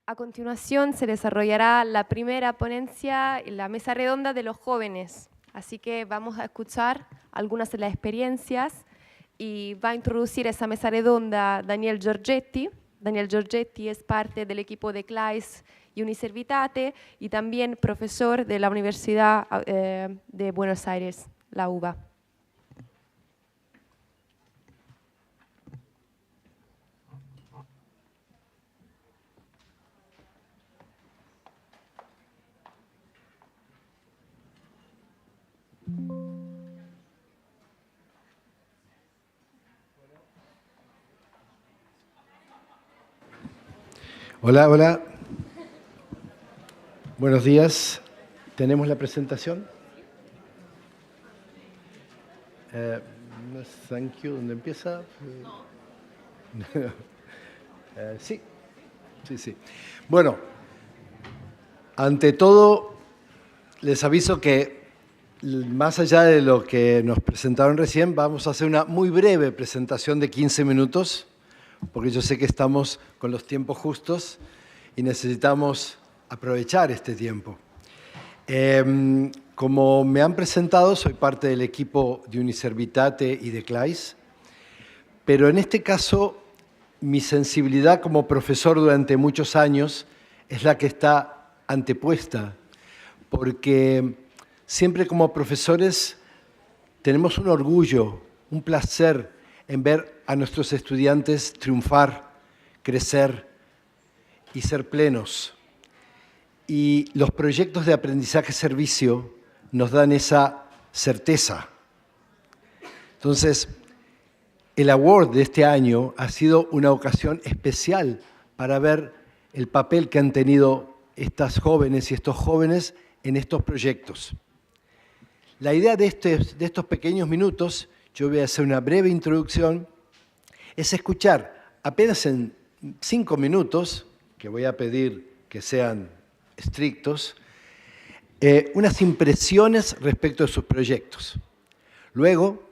A continuación se desarrollará la primera ponencia, la mesa redonda de los jóvenes. Así que vamos a escuchar algunas de las experiencias y va a introducir esa mesa redonda Daniel Giorgetti. Daniel Giorgetti es parte del equipo de CLAYSS y Uniservitate y también profesor de la Universidad de Buenos Aires, la UBA. Hola, hola. Buenos días. ¿Tenemos la presentación? Thank you. ¿Dónde empieza? Sí. Bueno, ante todo, les aviso que más allá de lo que nos presentaron recién, vamos a hacer una muy breve presentación de 15 minutos, porque yo sé que estamos con los tiempos justos y necesitamos aprovechar este tiempo. Como me han presentado, soy parte del equipo de Uniservitate y de CLAYSS, pero en este caso mi sensibilidad como profesor durante muchos años es la que está antepuesta, porque siempre como profesores tenemos un orgullo, un placer en ver a nuestros estudiantes triunfar, crecer y ser plenos. Y los proyectos de aprendizaje-servicio nos dan esa certeza. Entonces, el award de este año ha sido una ocasión especial para ver el papel que han tenido estas jóvenes y estos jóvenes en estos proyectos. La idea de estos pequeños minutos, yo voy a hacer una breve introducción, es escuchar apenas en 5 minutos, que voy a pedir que sean estrictos, unas impresiones respecto de sus proyectos. Luego,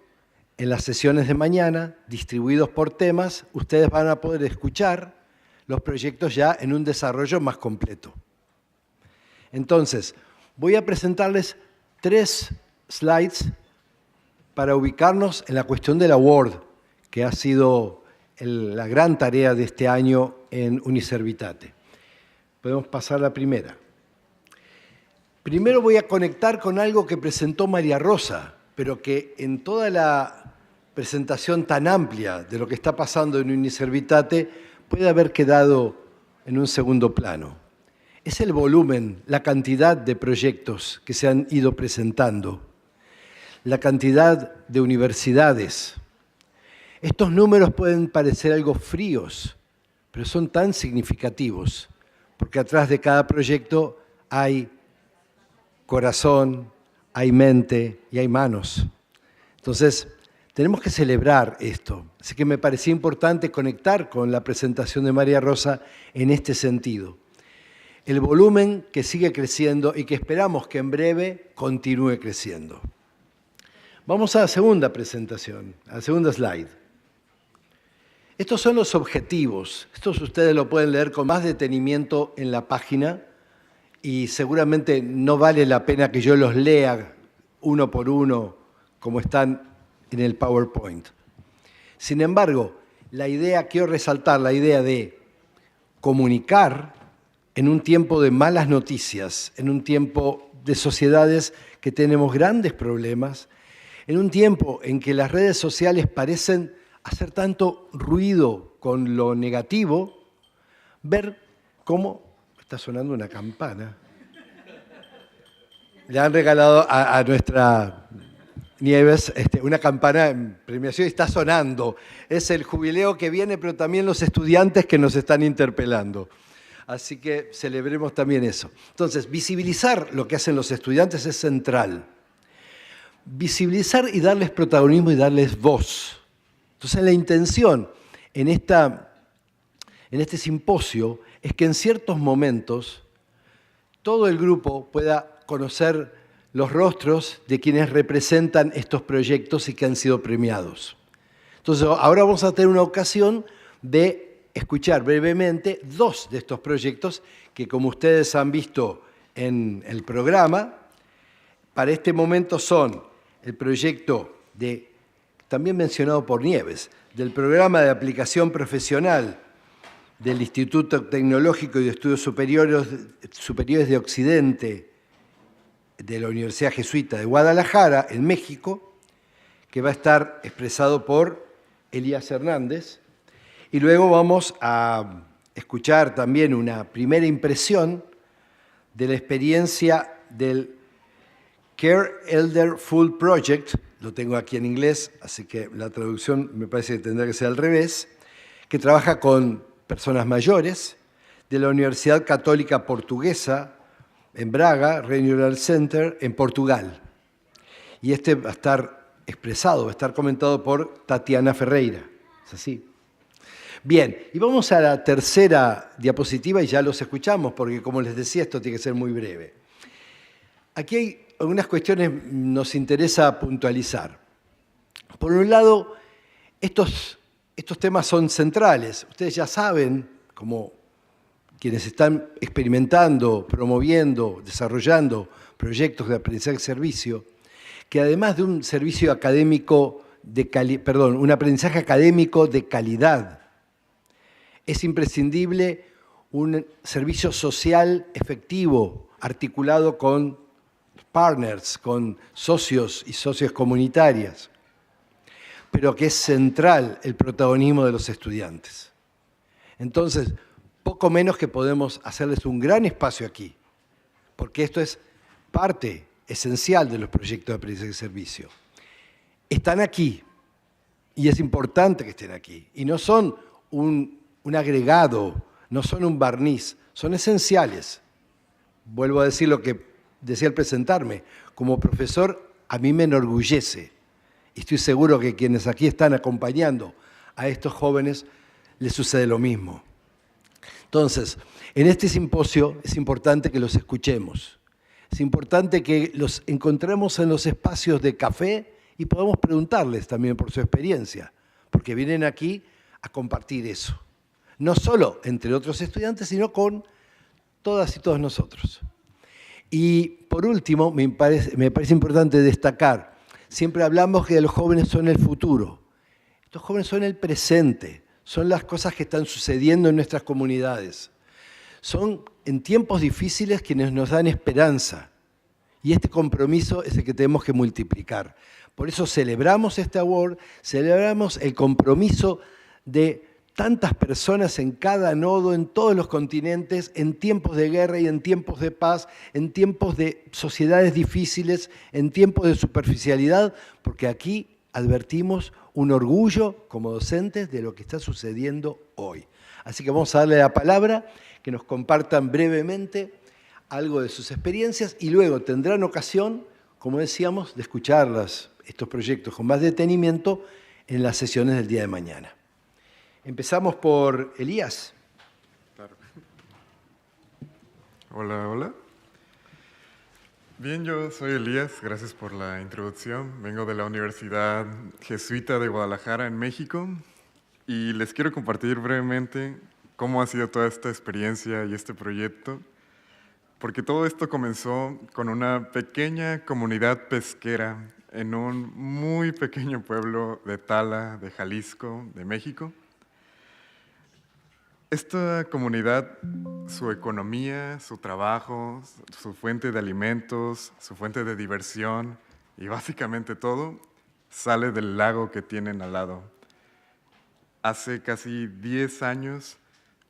en las sesiones de mañana, distribuidos por temas, ustedes van a poder escuchar los proyectos ya en un desarrollo más completo. Entonces, voy a presentarles 3 slides para ubicarnos en la cuestión del award, que ha sido la gran tarea de este año en Uniservitate. Podemos pasar a la primera. Primero voy a conectar con algo que presentó María Rosa, pero que en toda la presentación tan amplia de lo que está pasando en Uniservitate puede haber quedado en un segundo plano. Es el volumen, la cantidad de proyectos que se han ido presentando, la cantidad de universidades. Estos números pueden parecer algo fríos, pero son tan significativos, porque atrás de cada proyecto hay corazón, hay mente y hay manos. Entonces, tenemos que celebrar esto. Así que me parecía importante conectar con la presentación de María Rosa en este sentido. El volumen que sigue creciendo y que esperamos que en breve continúe creciendo. Vamos a la segunda presentación, a la segunda slide. Estos son los objetivos. Estos ustedes lo pueden leer con más detenimiento en la página y seguramente no vale la pena que yo los lea uno por uno como están en el PowerPoint. Sin embargo, quiero resaltar la idea de comunicar en un tiempo de malas noticias, en un tiempo de sociedades que tenemos grandes problemas, en un tiempo en que las redes sociales parecen hacer tanto ruido con lo negativo, ver cómo está sonando una campana. Le han regalado a nuestra Nieves una campana en premiación y está sonando. Es el jubileo que viene, pero también los estudiantes que nos están interpelando. Así que celebremos también eso. Entonces, visibilizar lo que hacen los estudiantes es central. Visibilizar y darles protagonismo y darles voz. Entonces, la intención en este simposio es que en ciertos momentos todo el grupo pueda conocer los rostros de quienes representan estos proyectos y que han sido premiados. Entonces, ahora vamos a tener una ocasión de escuchar brevemente dos de estos proyectos que, como ustedes han visto en el programa, para este momento son el proyecto también mencionado por Nieves, del programa de aplicación profesional del Instituto Tecnológico y de Estudios Superiores de Occidente de la Universidad Jesuita de Guadalajara, en México, que va a estar expresado por Elías Hernández. Y luego vamos a escuchar también una primera impresión de la experiencia del Care Elder Full Project, lo tengo aquí en inglés, así que la traducción me parece que tendrá que ser al revés, que trabaja con personas mayores de la Universidad Católica Portuguesa en Braga, Regional Center, en Portugal. Y este va a estar expresado, va a estar comentado por Tatiana Ferreira. ¿Es así? Bien, y vamos a la tercera diapositiva y ya los escuchamos, porque como les decía, esto tiene que ser muy breve. Aquí hay algunas cuestiones que nos interesa puntualizar. Por un lado, estos temas son centrales. Ustedes ya saben, como quienes están experimentando, promoviendo, desarrollando proyectos de aprendizaje-servicio, que además de un servicio académico un aprendizaje académico de calidad, es imprescindible un servicio social efectivo, articulado con partners, con socios y socias comunitarias, pero que es central el protagonismo de los estudiantes. Entonces, poco menos que podemos hacerles un gran espacio aquí, porque esto es parte esencial de los proyectos de aprendizaje y servicio. Están aquí, y es importante que estén aquí, y no son un agregado, no son un barniz, son esenciales. Vuelvo a decir lo que decía al presentarme, como profesor a mí me enorgullece, y estoy seguro que quienes aquí están acompañando a estos jóvenes les sucede lo mismo. Entonces, en este simposio es importante que los escuchemos, es importante que los encontremos en los espacios de café y podamos preguntarles también por su experiencia, porque vienen aquí a compartir eso, no solo entre otros estudiantes, sino con todas y todos nosotros. Y por último, me parece importante destacar, siempre hablamos que los jóvenes son el futuro. Estos jóvenes son el presente, son las cosas que están sucediendo en nuestras comunidades. Son en tiempos difíciles quienes nos dan esperanza. Y este compromiso es el que tenemos que multiplicar. Por eso celebramos este award, celebramos el compromiso de tantas personas en cada nodo, en todos los continentes, en tiempos de guerra y en tiempos de paz, en tiempos de sociedades difíciles, en tiempos de superficialidad, porque aquí advertimos un orgullo como docentes de lo que está sucediendo hoy. Así que vamos a darle la palabra, que nos compartan brevemente algo de sus experiencias y luego tendrán ocasión, como decíamos, de escuchar estos proyectos con más detenimiento en las sesiones del día de mañana. Empezamos por Elías. Claro. Hola, hola. Bien, yo soy Elías, gracias por la introducción. Vengo de la Universidad Jesuita de Guadalajara, en México, y les quiero compartir brevemente cómo ha sido toda esta experiencia y este proyecto, porque todo esto comenzó con una pequeña comunidad pesquera en un muy pequeño pueblo de Tala, de Jalisco, de México. Esta comunidad, su economía, su trabajo, su fuente de alimentos, su fuente de diversión y básicamente todo sale del lago que tienen al lado. Hace casi 10 años,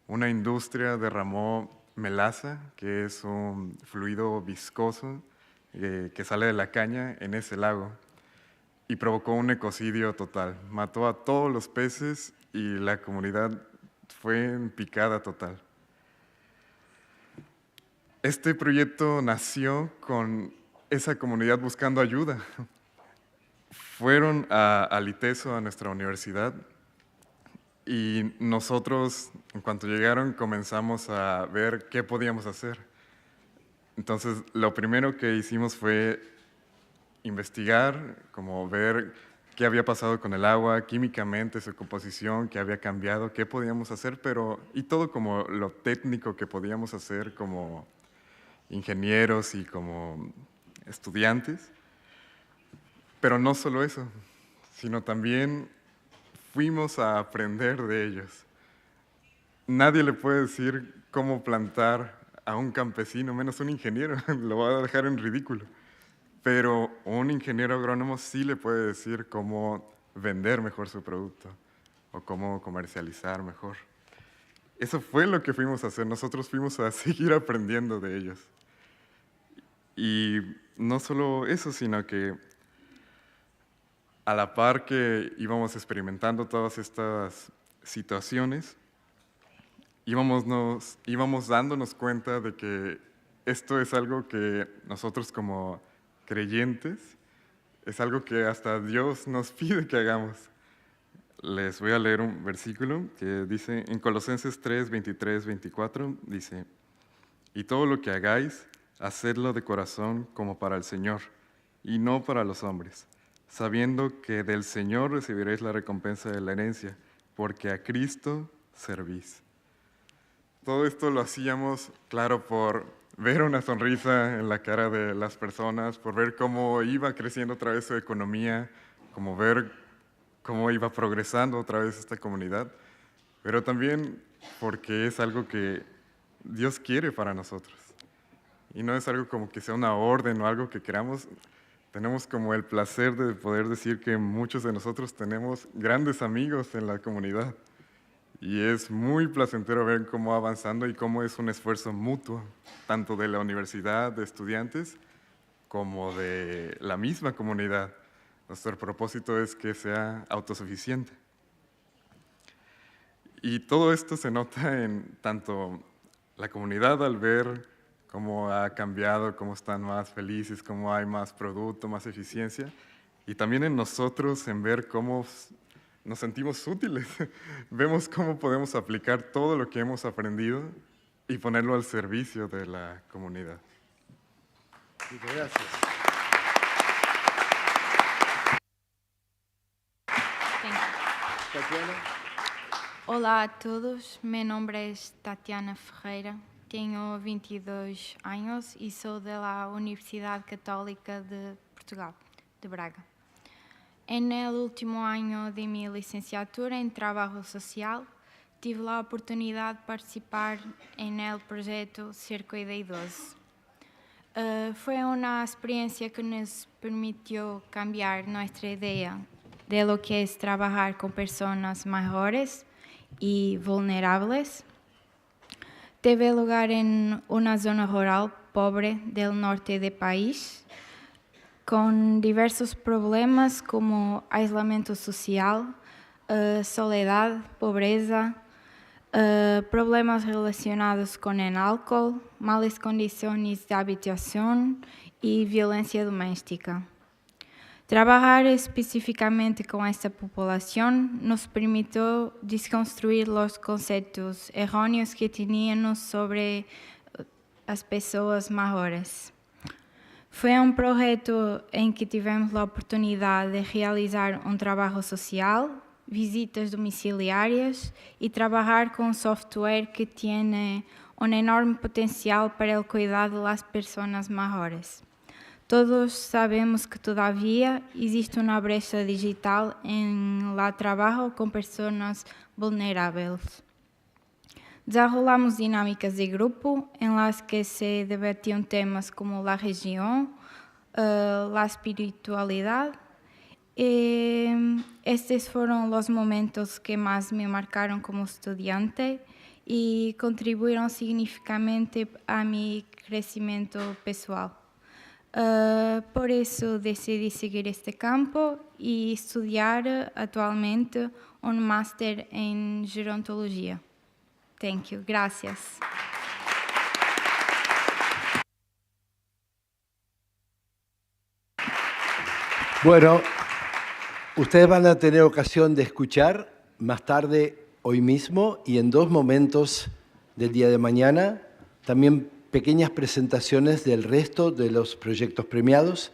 una industria derramó melaza, que es un fluido viscoso que sale de la caña en ese lago, y provocó un ecocidio total. Mató a todos los peces y la comunidad fue en picada total. Este proyecto nació con esa comunidad buscando ayuda. Fueron al ITESO, a nuestra universidad, y nosotros, en cuanto llegaron, comenzamos a ver qué podíamos hacer. Entonces, lo primero que hicimos fue investigar, como ver qué había pasado con el agua, químicamente, su composición, qué había cambiado, qué podíamos hacer, y todo como lo técnico que podíamos hacer como ingenieros y como estudiantes. Pero no solo eso, sino también fuimos a aprender de ellos. Nadie le puede decir cómo plantar a un campesino, menos un ingeniero, lo va a dejar en ridículo. Pero un ingeniero agrónomo sí le puede decir cómo vender mejor su producto o cómo comercializar mejor. Eso fue lo que fuimos a hacer. Nosotros fuimos a seguir aprendiendo de ellos. Y no solo eso, sino que a la par que íbamos experimentando todas estas situaciones, íbamos dándonos cuenta de que esto es algo que nosotros como creyentes, es algo que hasta Dios nos pide que hagamos. Les voy a leer un versículo que dice, en Colosenses 3, 23, 24, dice, y todo lo que hagáis, hacedlo de corazón como para el Señor, y no para los hombres, sabiendo que del Señor recibiréis la recompensa de la herencia, porque a Cristo servís. Todo esto lo hacíamos, claro, por ver una sonrisa en la cara de las personas, por ver cómo iba creciendo otra vez su economía, como ver cómo iba progresando otra vez esta comunidad, pero también porque es algo que Dios quiere para nosotros. Y no es algo como que sea una orden o algo que queramos. Tenemos como el placer de poder decir que muchos de nosotros tenemos grandes amigos en la comunidad. Y es muy placentero ver cómo va avanzando y cómo es un esfuerzo mutuo, tanto de la universidad, de estudiantes, como de la misma comunidad. Nuestro propósito es que sea autosuficiente. Y todo esto se nota en tanto la comunidad al ver cómo ha cambiado, cómo están más felices, cómo hay más producto, más eficiencia, y también en nosotros en ver cómo nos sentimos útiles. Vemos cómo podemos aplicar todo lo que hemos aprendido y ponerlo al servicio de la comunidad. Muchas gracias. Tatiana. Olá a todos, meu nome é Tatiana Ferreira, tenho 22 anos e sou da Universidade Católica de Portugal, de Braga. En el último año de mi licenciatura en Trabajo Social, tive la oportunidad de participar en el proyecto Cerco de Idosos. Fue una experiencia que nos permitió cambiar nuestra idea de lo que es trabajar con personas mayores y vulnerables. Teve lugar en una zona rural pobre del norte del país, con diversos problemas como aislamiento social, soledad, pobreza, problemas relacionados con el alcohol, malas condiciones de habitación y violencia doméstica. Trabajar específicamente con esta población nos permitió desconstruir los conceptos erróneos que teníamos sobre as pessoas mayores. Foi um projeto em que tivemos a oportunidade de realizar um trabalho social, visitas domiciliárias e trabalhar com um software que tem um enorme potencial para o cuidado das pessoas maiores. Todos sabemos que todavia existe uma brecha digital em lá trabalho com pessoas vulneráveis. Desarrollamos dinámicas de grupo en las que se debatían temas como la religión, la espiritualidad. Estos fueron los momentos que más me marcaron como estudiante y contribuyeron significativamente a mi crecimiento personal. Por eso decidí seguir este campo y estudiar actualmente un máster en gerontología. Thank you. Gracias. Bueno, ustedes van a tener ocasión de escuchar más tarde, hoy mismo, y en 2 momentos del día de mañana, también pequeñas presentaciones del resto de los proyectos premiados.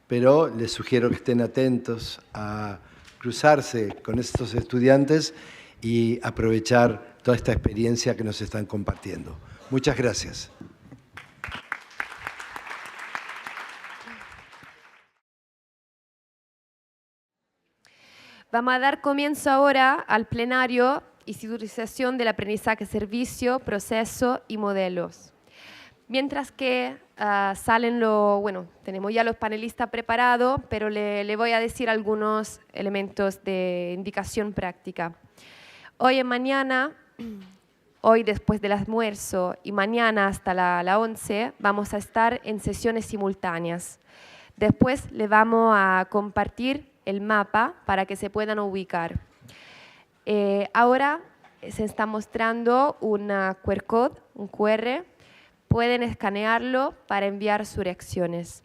pero les sugiero que estén atentos a cruzarse con estos estudiantes y aprovechar toda esta experiencia que nos están compartiendo. Muchas gracias. Vamos a dar comienzo ahora al plenario Institucionalización del aprendizaje, servicio, proceso y modelos. Mientras que salen tenemos ya los panelistas preparados, pero le voy a decir algunos elementos de indicación práctica. Hoy en mañana, hoy después del almuerzo y mañana hasta la 11, vamos a estar en sesiones simultáneas. Después le vamos a compartir el mapa para que se puedan ubicar. Ahora se está mostrando un QR code, un QR. Pueden escanearlo para enviar sus reacciones.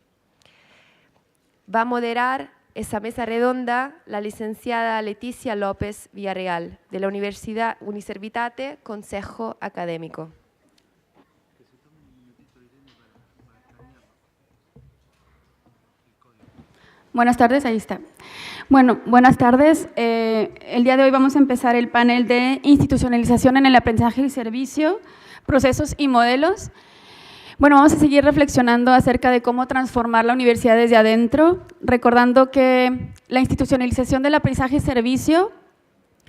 Va a moderar esa mesa redonda la licenciada Leticia López Villarreal, de la Universidad Uniservitate, Consejo Académico. Buenas tardes, ahí está. Bueno, buenas tardes. El día de hoy vamos a empezar el panel de institucionalización en el aprendizaje y servicio, procesos y modelos. Bueno, vamos a seguir reflexionando acerca de cómo transformar la universidad desde adentro, recordando que la institucionalización del aprendizaje y servicio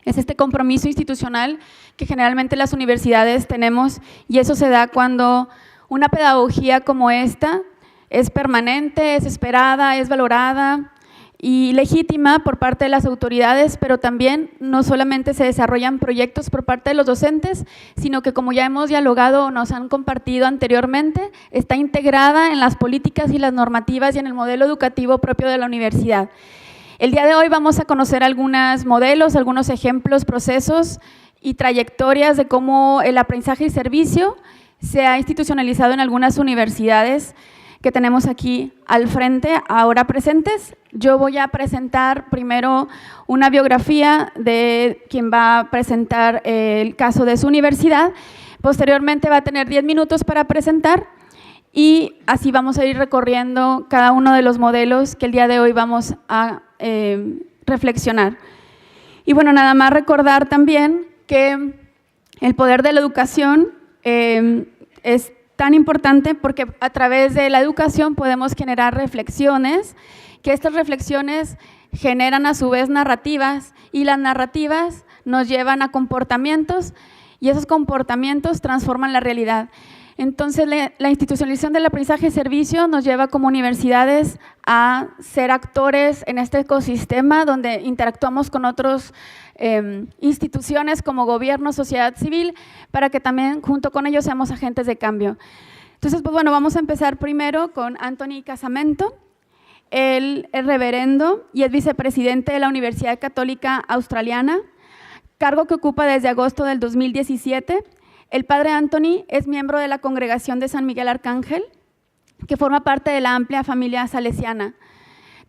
es este compromiso institucional que generalmente las universidades tenemos, y eso se da cuando una pedagogía como esta es permanente, es esperada, es valorada y legítima por parte de las autoridades, pero también no solamente se desarrollan proyectos por parte de los docentes, sino que, como ya hemos dialogado o nos han compartido anteriormente, está integrada en las políticas y las normativas y en el modelo educativo propio de la universidad. El día de hoy vamos a conocer algunos modelos, algunos ejemplos, procesos y trayectorias de cómo el aprendizaje y servicio se ha institucionalizado en algunas universidades que tenemos aquí al frente, ahora presentes. Yo voy a presentar primero una biografía de quien va a presentar el caso de su universidad. Posteriormente va a tener 10 minutos para presentar y así vamos a ir recorriendo cada uno de los modelos que el día de hoy vamos a reflexionar. Y bueno, nada más recordar también que el poder de la educación es tan importante porque a través de la educación podemos generar reflexiones, que estas reflexiones generan a su vez narrativas y las narrativas nos llevan a comportamientos y esos comportamientos transforman la realidad. Entonces, la institucionalización del aprendizaje y servicio nos lleva como universidades a ser actores en este ecosistema donde interactuamos con otras instituciones como gobierno, sociedad civil, para que también junto con ellos seamos agentes de cambio. Entonces, pues bueno, vamos a empezar primero con Anthony Casamento. Él es reverendo y es vicepresidente de la Universidad Católica Australiana, cargo que ocupa desde agosto del 2017. El padre Anthony es miembro de la Congregación de San Miguel Arcángel, que forma parte de la amplia familia salesiana.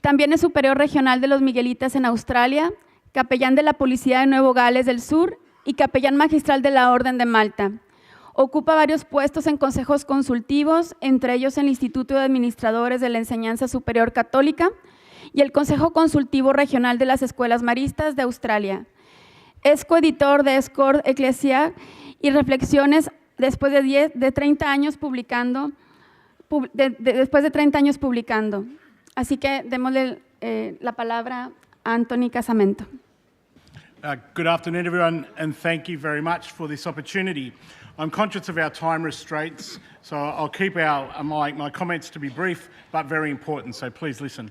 También es superior regional de los Miguelitas en Australia, capellán de la Policía de Nuevo Gales del Sur y capellán magistral de la Orden de Malta. Ocupa varios puestos en consejos consultivos, entre ellos el Instituto de Administradores de la Enseñanza Superior Católica y el Consejo Consultivo Regional de las Escuelas Maristas de Australia. Es coeditor de Escort Ecclesia y Reflexiones después de 30 años publicando. Así que démosle la palabra a Anthony Casamento. Good afternoon, everyone, and thank you very much for this opportunity. I'm conscious of our time restraints, so I'll keep my comments to be brief but very important, so please listen.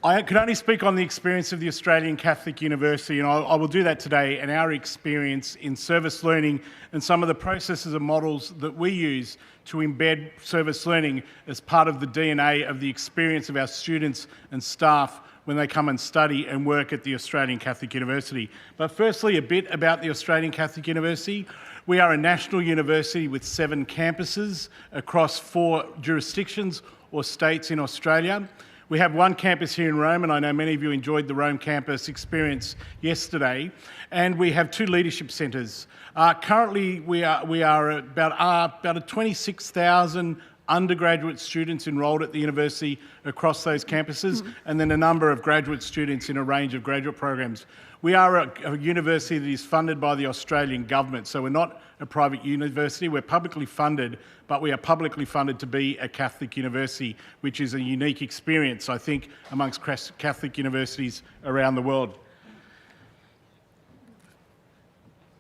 I can only speak on the experience of the Australian Catholic University, and I will do that today, and our experience in service learning and some of the processes and models that we use to embed service learning as part of the DNA of the experience of our students and staff when they come and study and work at the Australian Catholic University. But firstly, a bit about the Australian Catholic University. We are a national university with 7 campuses across 4 jurisdictions or states in Australia. We have 1 campus here in Rome, and I know many of you enjoyed the Rome campus experience yesterday. And we have 2 leadership centres. Currently, we are about a 26,000 undergraduate students enrolled at the university across those campuses, and then a number of graduate students in a range of graduate programs. We are a university that is funded by the Australian government, so we're not a private university, we're publicly funded, but we are publicly funded to be a Catholic university, which is a unique experience, I think, amongst Catholic universities around the world.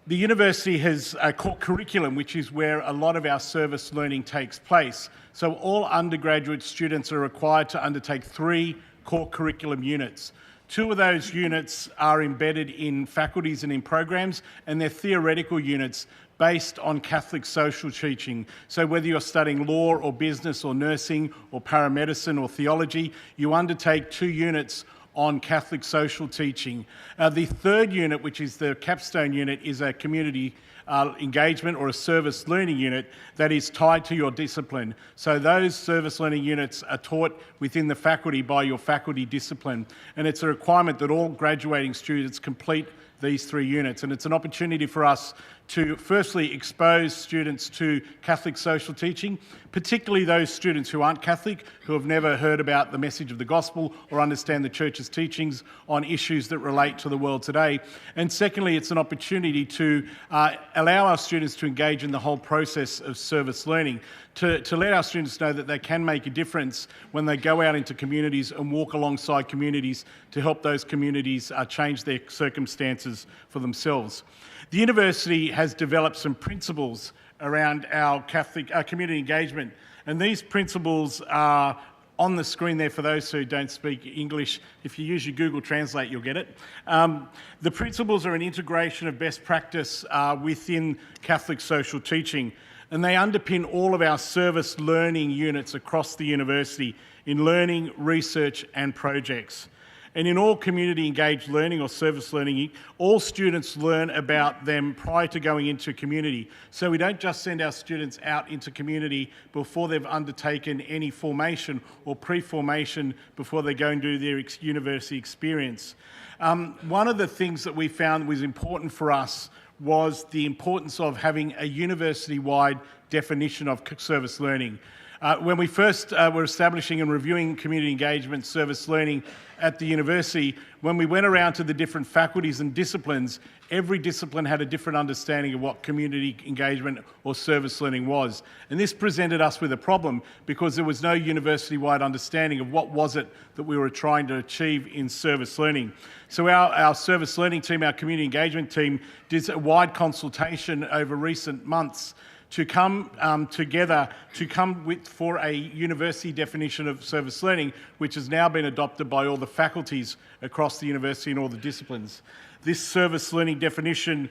The university has a core curriculum, which is where a lot of our service learning takes place. So all undergraduate students are required to undertake 3 core curriculum units. 2 of those units are embedded in faculties and in programs, and they're theoretical units based on Catholic social teaching. So whether you're studying law or business or nursing or paramedicine or theology, you undertake 2 units on Catholic social teaching. The 3rd unit, which is the capstone unit, is a community engagement or a service learning unit that is tied to your discipline. So those service learning units are taught within the faculty by your faculty discipline, and it's a requirement that all graduating students complete these 3 units, and it's an opportunity for us to firstly expose students to Catholic social teaching, particularly those students who aren't Catholic, who have never heard about the message of the gospel or understand the church's teachings on issues that relate to the world today. And secondly, it's an opportunity to allow our students to engage in the whole process of service learning, to let our students know that they can make a difference when they go out into communities and walk alongside communities to help those communities change their circumstances for themselves. The university has developed some principles around our Catholic community engagement, and these principles are on the screen there for those who don't speak English. If you use your Google Translate, you'll get it. The principles are an integration of best practice within Catholic social teaching, and they underpin all of our service learning units across the university in learning, research and projects. And in all community engaged learning or service learning, all students learn about them prior to going into community. So we don't just send our students out into community before they've undertaken any formation or pre-formation before they go and do their university experience. One of the things that we found was important for us was the importance of having a university-wide definition of service learning. When we first were establishing and reviewing community engagement service learning at the university, when we went around to the different faculties and disciplines, every discipline had a different understanding of what community engagement or service learning was. And this presented us with a problem because there was no university-wide understanding of what was it that we were trying to achieve in service learning. So our service learning team, our community engagement team, did a wide consultation over recent months to come together for a university definition of service learning, which has now been adopted by all the faculties across the university and all the disciplines. This service learning definition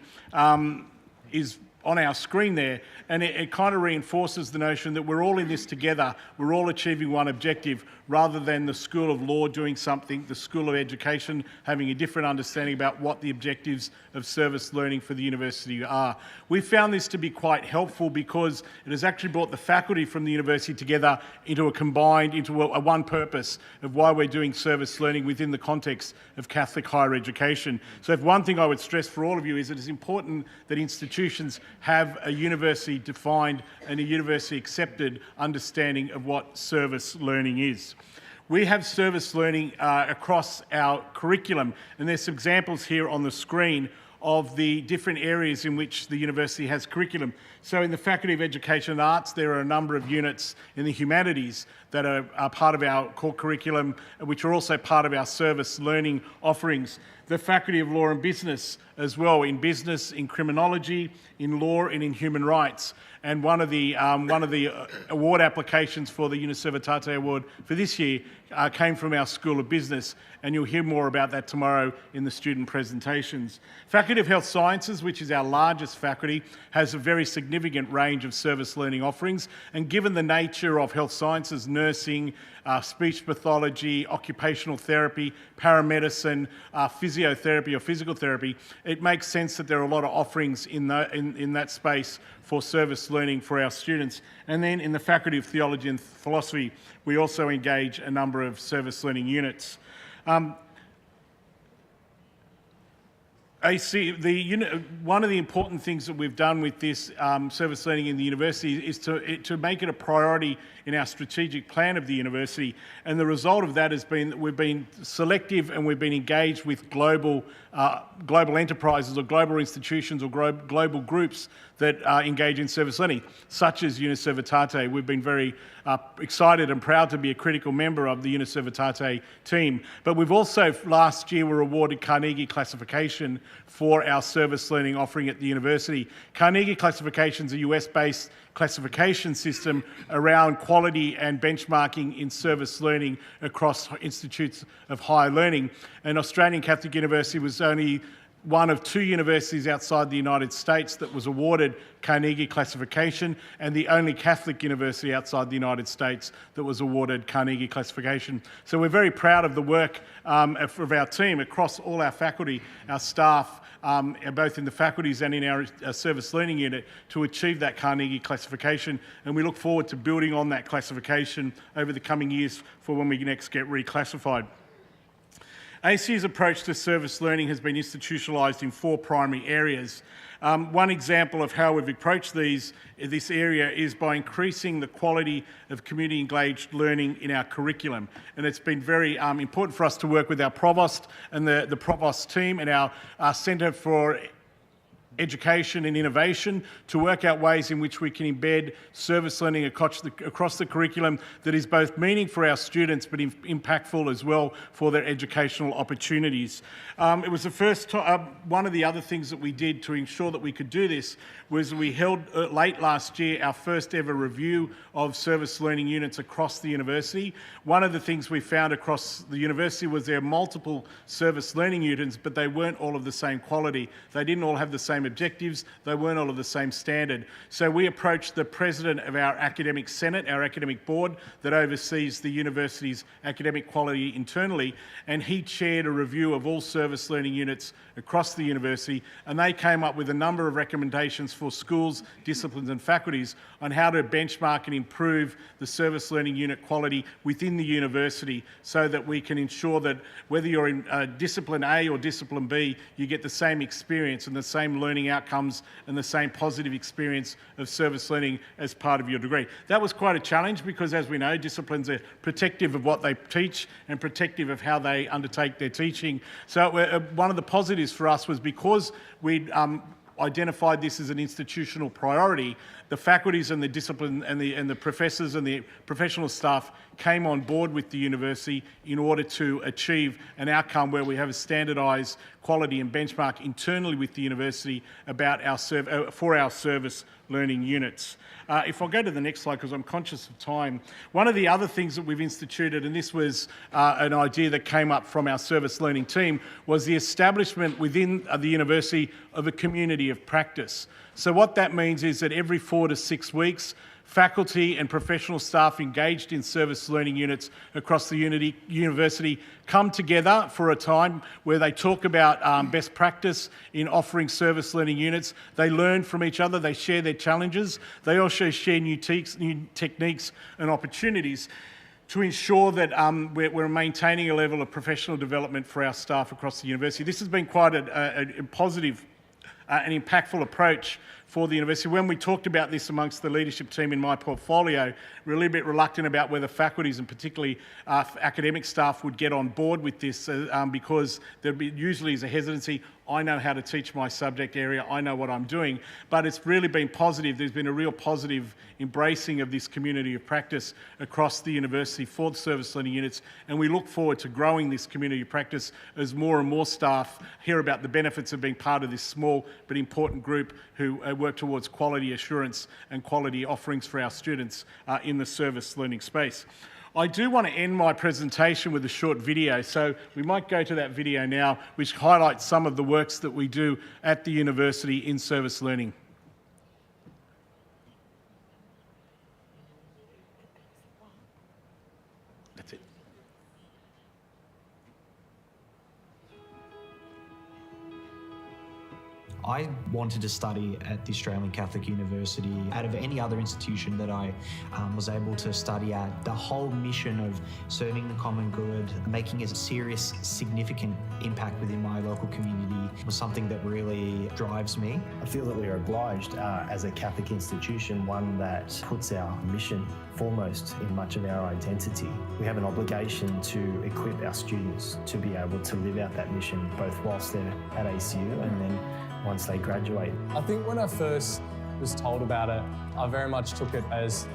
is on our screen there, and it kind of reinforces the notion that we're all in this together, we're all achieving one objective, rather than the School of Law doing something, the School of Education having a different understanding about what the objectives of service learning for the university are. We found this to be quite helpful because it has actually brought the faculty from the university together into a one purpose of why we're doing service learning within the context of Catholic higher education. So if one thing I would stress for all of you is it is important that institutions have a university-defined and a university-accepted understanding of what service learning is. We have service learning across our curriculum, and there's some examples here on the screen of the different areas in which the university has curriculum. So in the Faculty of Education and Arts, there are a number of units in the humanities that are part of our core curriculum, which are also part of our service learning offerings. The Faculty of Law and Business as well, in business, in criminology, in law and in human rights. And one of the award applications for the Uniservitate award for this year came from our School of Business, and you'll hear more about that tomorrow in the student presentations. Faculty of Health Sciences, which is our largest faculty, has a very significant range of service learning offerings, and given the nature of health sciences, nursing, speech pathology, occupational therapy, paramedicine, physiotherapy or physical therapy, it makes sense that there are a lot of offerings in that space for service learning for our students. And then in the Faculty of Theology and Philosophy, we also engage a number of service learning units. One of the important things that we've done with this service learning in the university is to make it a priority in our strategic plan of the university. And the result of that has been that we've been selective and we've been engaged with global enterprises or global institutions or global groups that engage in service learning, such as Uniservitate. We've been very excited and proud to be a critical member of the Uniservitate team. But we've also, last year, were awarded Carnegie classification for our service learning offering at the university. Carnegie classification is a US-based classification system around quality and benchmarking in service learning across institutes of higher learning. And Australian Catholic University was only one of 2 universities outside the United States that was awarded Carnegie classification, and the only Catholic university outside the United States that was awarded Carnegie classification. So we're very proud of the work of our team across all our faculty, our staff, both in the faculties and in our service learning unit, to achieve that Carnegie classification. And we look forward to building on that classification over the coming years for when we next get reclassified. ACU's approach to service learning has been institutionalised in 4 primary areas. One example of how we've approached this area is by increasing the quality of community-engaged learning in our curriculum. And it's been very important for us to work with our provost and the provost team and our Centre for Education and Innovation to work out ways in which we can embed service learning across the curriculum that is both meaning for our students but impactful as well for their educational opportunities. It was the first time, one of the other things that we did to ensure that we could do this was we held late last year our first ever review of service learning units across the university. One of the things we found across the university was there are multiple service learning units, but they weren't all of the same quality. They didn't all have the same objectives, they weren't all of the same standard. So we approached the president of our academic senate, our academic board that oversees the university's academic quality internally, and he chaired a review of all service learning units across the university, and they came up with a number of recommendations for schools, disciplines and faculties on how to benchmark and improve the service learning unit quality within the university so that we can ensure that whether you're in discipline A or discipline B, you get the same experience and the same learning outcomes and the same positive experience of service learning as part of your degree. That was quite a challenge because, as we know, disciplines are protective of what they teach and protective of how they undertake their teaching. So one of the positives for us was because we'd identified this as an institutional priority, the faculties and the discipline and the professors and the professional staff came on board with the university in order to achieve an outcome where we have a standardised quality and benchmark internally with the university about for our service learning units. If I go to the next slide, because I'm conscious of time, one of the other things that we've instituted, and this was an idea that came up from our service learning team, was the establishment within the university of a community of practice. So what that means is that every 4 to 6 weeks, faculty and professional staff engaged in service learning units across the university come together for a time where they talk about best practice in offering service learning units. They learn from each other, they share their challenges, they also share new techniques and opportunities to ensure that we're maintaining a level of professional development for our staff across the university. This has been quite a positive and impactful approach for the university. When we talked about this amongst the leadership team in my portfolio, we're a little bit reluctant about whether faculties and particularly academic staff would get on board with this because there usually is a hesitancy. I know how to teach my subject area, I know what I'm doing, but it's really been positive. There's been a real positive embracing of this community of practice across the university for the service learning units, and we look forward to growing this community of practice as more and more staff hear about the benefits of being part of this small but important group who work towards quality assurance and quality offerings for our students in the service learning space. I do want to end my presentation with a short video, so we might go to that video now, which highlights some of the works that we do at the university in service learning. That's it. I wanted to study at the Australian Catholic University. Out of any other institution that I was able to study at, the whole mission of serving the common good, making a serious, significant impact within my local community was something that really drives me. I feel that we are obliged as a Catholic institution, one that puts our mission foremost in much of our identity. We have an obligation to equip our students to be able to live out that mission, both whilst they're at ACU and then once they graduate. I think when I first was told about it, I very much took it as,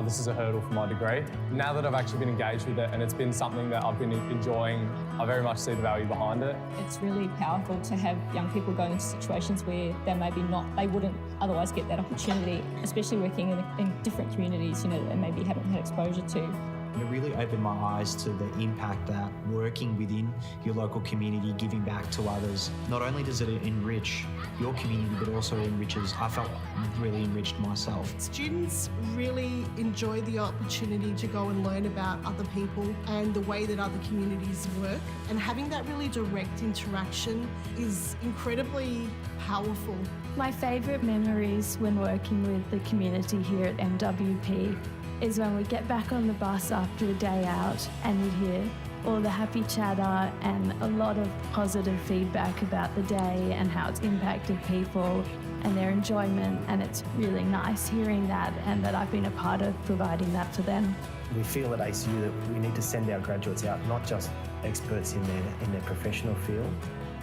this is a hurdle for my degree. Now that I've actually been engaged with it and it's been something that I've been enjoying, I very much see the value behind it. It's really powerful to have young people going into situations where they wouldn't otherwise get that opportunity, especially working in different communities, you know, that they maybe haven't had exposure to. It really opened my eyes to the impact that working within your local community, giving back to others, not only does it enrich your community, but also I felt really enriched myself. Students really enjoy the opportunity to go and learn about other people and the way that other communities work. And having that really direct interaction is incredibly powerful. My favourite memories when working with the community here at MWP is when we get back on the bus after a day out and you hear all the happy chatter and a lot of positive feedback about the day and how it's impacted people and their enjoyment, and it's really nice hearing that and that I've been a part of providing that for them. We feel at ACU that we need to send our graduates out not just experts in their professional field,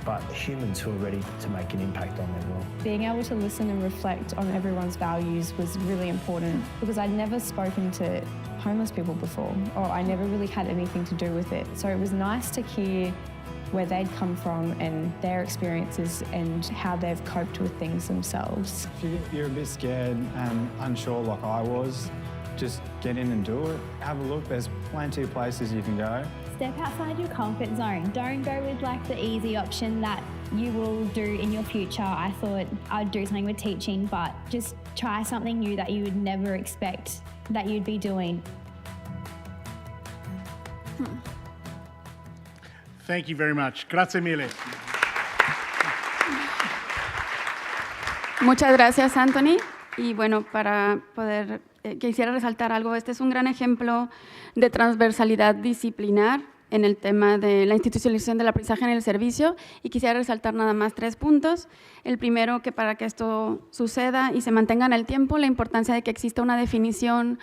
but humans who are ready to make an impact on their world. Being able to listen and reflect on everyone's values was really important because I'd never spoken to homeless people before, or I never really had anything to do with it. So it was nice to hear where they'd come from and their experiences and how they've coped with things themselves. If you're a bit scared and unsure like I was, just get in and do it. Have a look, there's plenty of places you can go. Step outside your comfort zone. Don't go with like the easy option that you will do in your future. I thought I'd do something with teaching, but just try something new that you would never expect that you'd be doing. Thank you very much. Grazie mille. Muchas gracias, Anthony. Y bueno, para poder, quisiera resaltar algo. Este es un gran ejemplo de transversalidad disciplinar en el tema de la institucionalización del aprendizaje en el servicio, y quisiera resaltar nada más 3 puntos. El primero, que para que esto suceda y se mantenga en el tiempo, la importancia de que exista una definición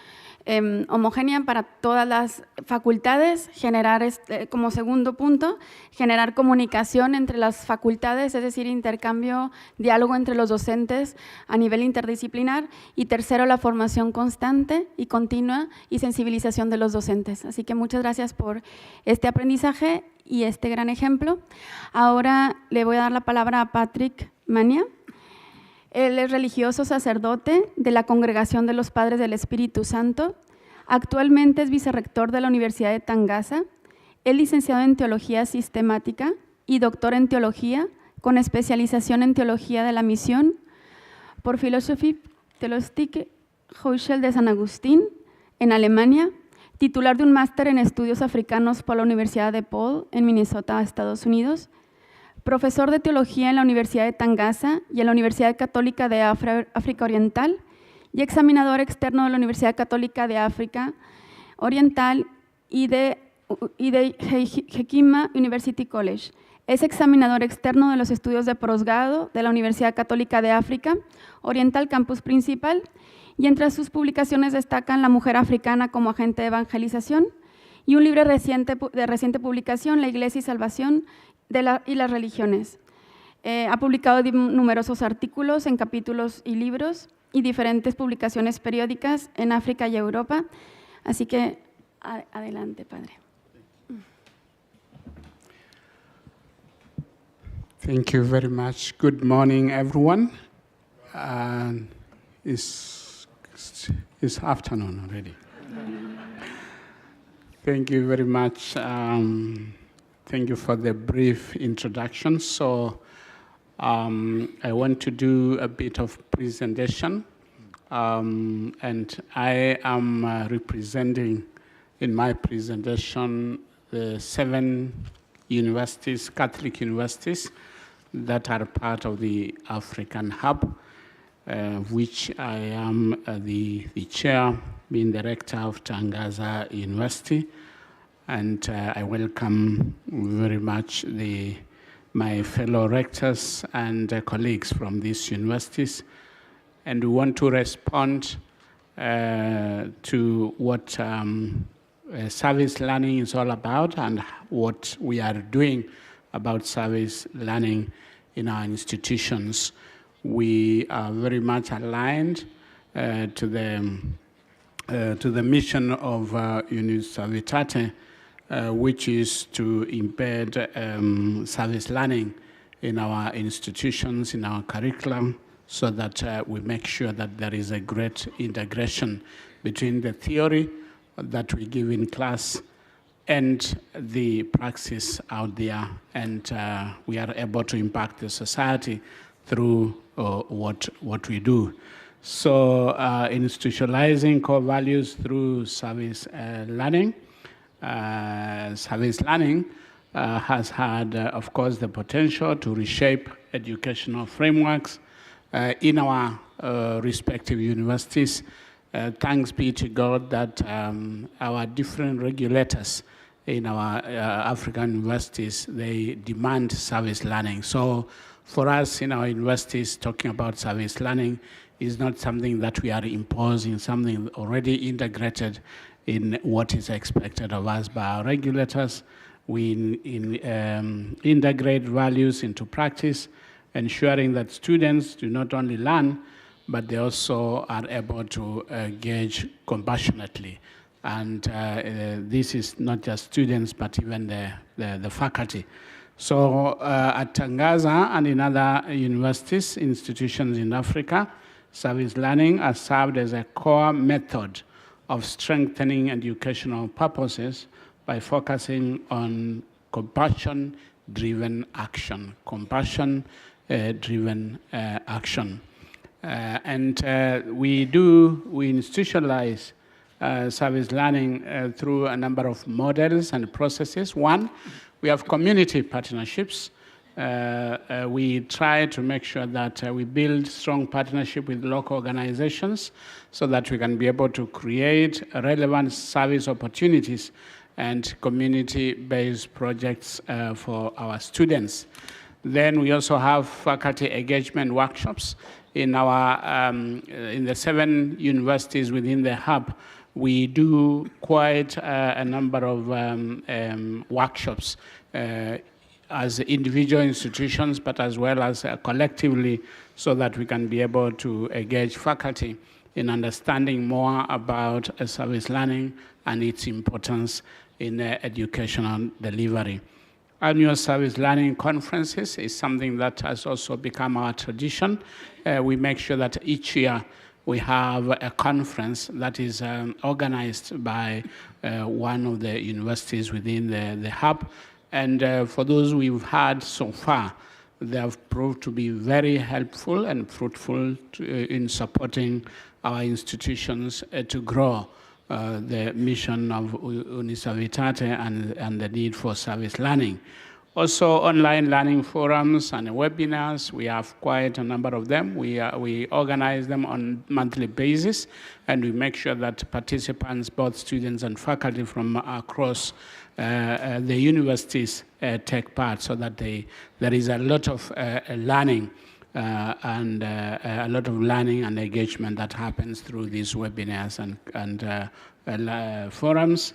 homogénea para todas las facultades, generar, como segundo punto, generar comunicación entre las facultades, es decir, intercambio, diálogo entre los docentes a nivel interdisciplinar, y tercero, la formación constante y continua y sensibilización de los docentes. Así que muchas gracias por este aprendizaje y este gran ejemplo. Ahora le voy a dar la palabra a Patrick Mwania. Él es religioso sacerdote de la Congregación de los Padres del Espíritu Santo. Actualmente es vicerrector de la Universidad de Tangaza. Es licenciado en Teología Sistemática y doctor en Teología, con especialización en Teología de la Misión por Philosophie Theologische Hochschule de San Agustín, en Alemania. Titular de un máster en Estudios Africanos por la Universidad de Paul, en Minnesota, Estados Unidos. Profesor de Teología en la Universidad de Tangaza y en la Universidad Católica de África Oriental, y examinador externo de la Universidad Católica de África Oriental y de Jesuita University College. Es examinador externo de los estudios de posgrado de la Universidad Católica de África Oriental, campus principal, y entre sus publicaciones destacan La mujer africana como agente de evangelización y un libro de reciente publicación, La Iglesia y Salvación y las religiones. Ha publicado numerosos artículos en capítulos y libros y diferentes publicaciones periódicas en África y Europa. Así que adelante, padre. Thank you very much. Good morning, everyone. It's afternoon already. Thank you very much. Thank you for the brief introduction. So I want to do a bit of presentation, and I am representing in my presentation the 7 universities, Catholic universities, that are part of the African Hub, which I am the chair, being the rector of Tangaza University. And I welcome very much my fellow rectors and colleagues from these universities. And we want to respond to what service learning is all about and what we are doing about service learning in our institutions. We are very much aligned to the mission of Uniservitate, which is to embed service learning in our institutions, in our curriculum, so that we make sure that there is a great integration between the theory that we give in class and the praxis out there, and we are able to impact the society through what we do. So institutionalizing core values through service learning. Service learning has had, of course, the potential to reshape educational frameworks in our respective universities. Thanks be to God that our different regulators in our African universities, they demand service learning. So for us in our universities, talking about service learning is not something that we are imposing, something already integrated in what is expected of us by our regulators. We integrate values into practice, ensuring that students do not only learn, but they also are able to engage compassionately. And this is not just students, but even the faculty. So at Tangaza and in other universities, institutions in Africa, service learning has served as a core method of strengthening educational purposes by focusing on compassion-driven action. Compassion-driven action. And we institutionalize service learning through a number of models and processes. One, we have community partnerships. We try to make sure that we build strong partnership with local organizations so that we can be able to create relevant service opportunities and community-based projects for our students. Then we also have faculty engagement workshops. In the 7 universities within the hub, we do quite a number of workshops as individual institutions, but as well as collectively, so that we can be able to engage faculty in understanding more about service learning and its importance in educational delivery. Annual service learning conferences is something that has also become our tradition. We make sure that each year we have a conference that is organized by one of the universities within the hub. And for those we've had so far, they have proved to be very helpful and fruitful in supporting our institutions to grow the mission of Uniservitate and the need for service learning. Also, online learning forums and webinars, we have quite a number of them. We organize them on a monthly basis, and we make sure that participants, both students and faculty from across the universities take part, so that there is a lot of learning and a lot of learning and engagement that happens through these webinars and forums.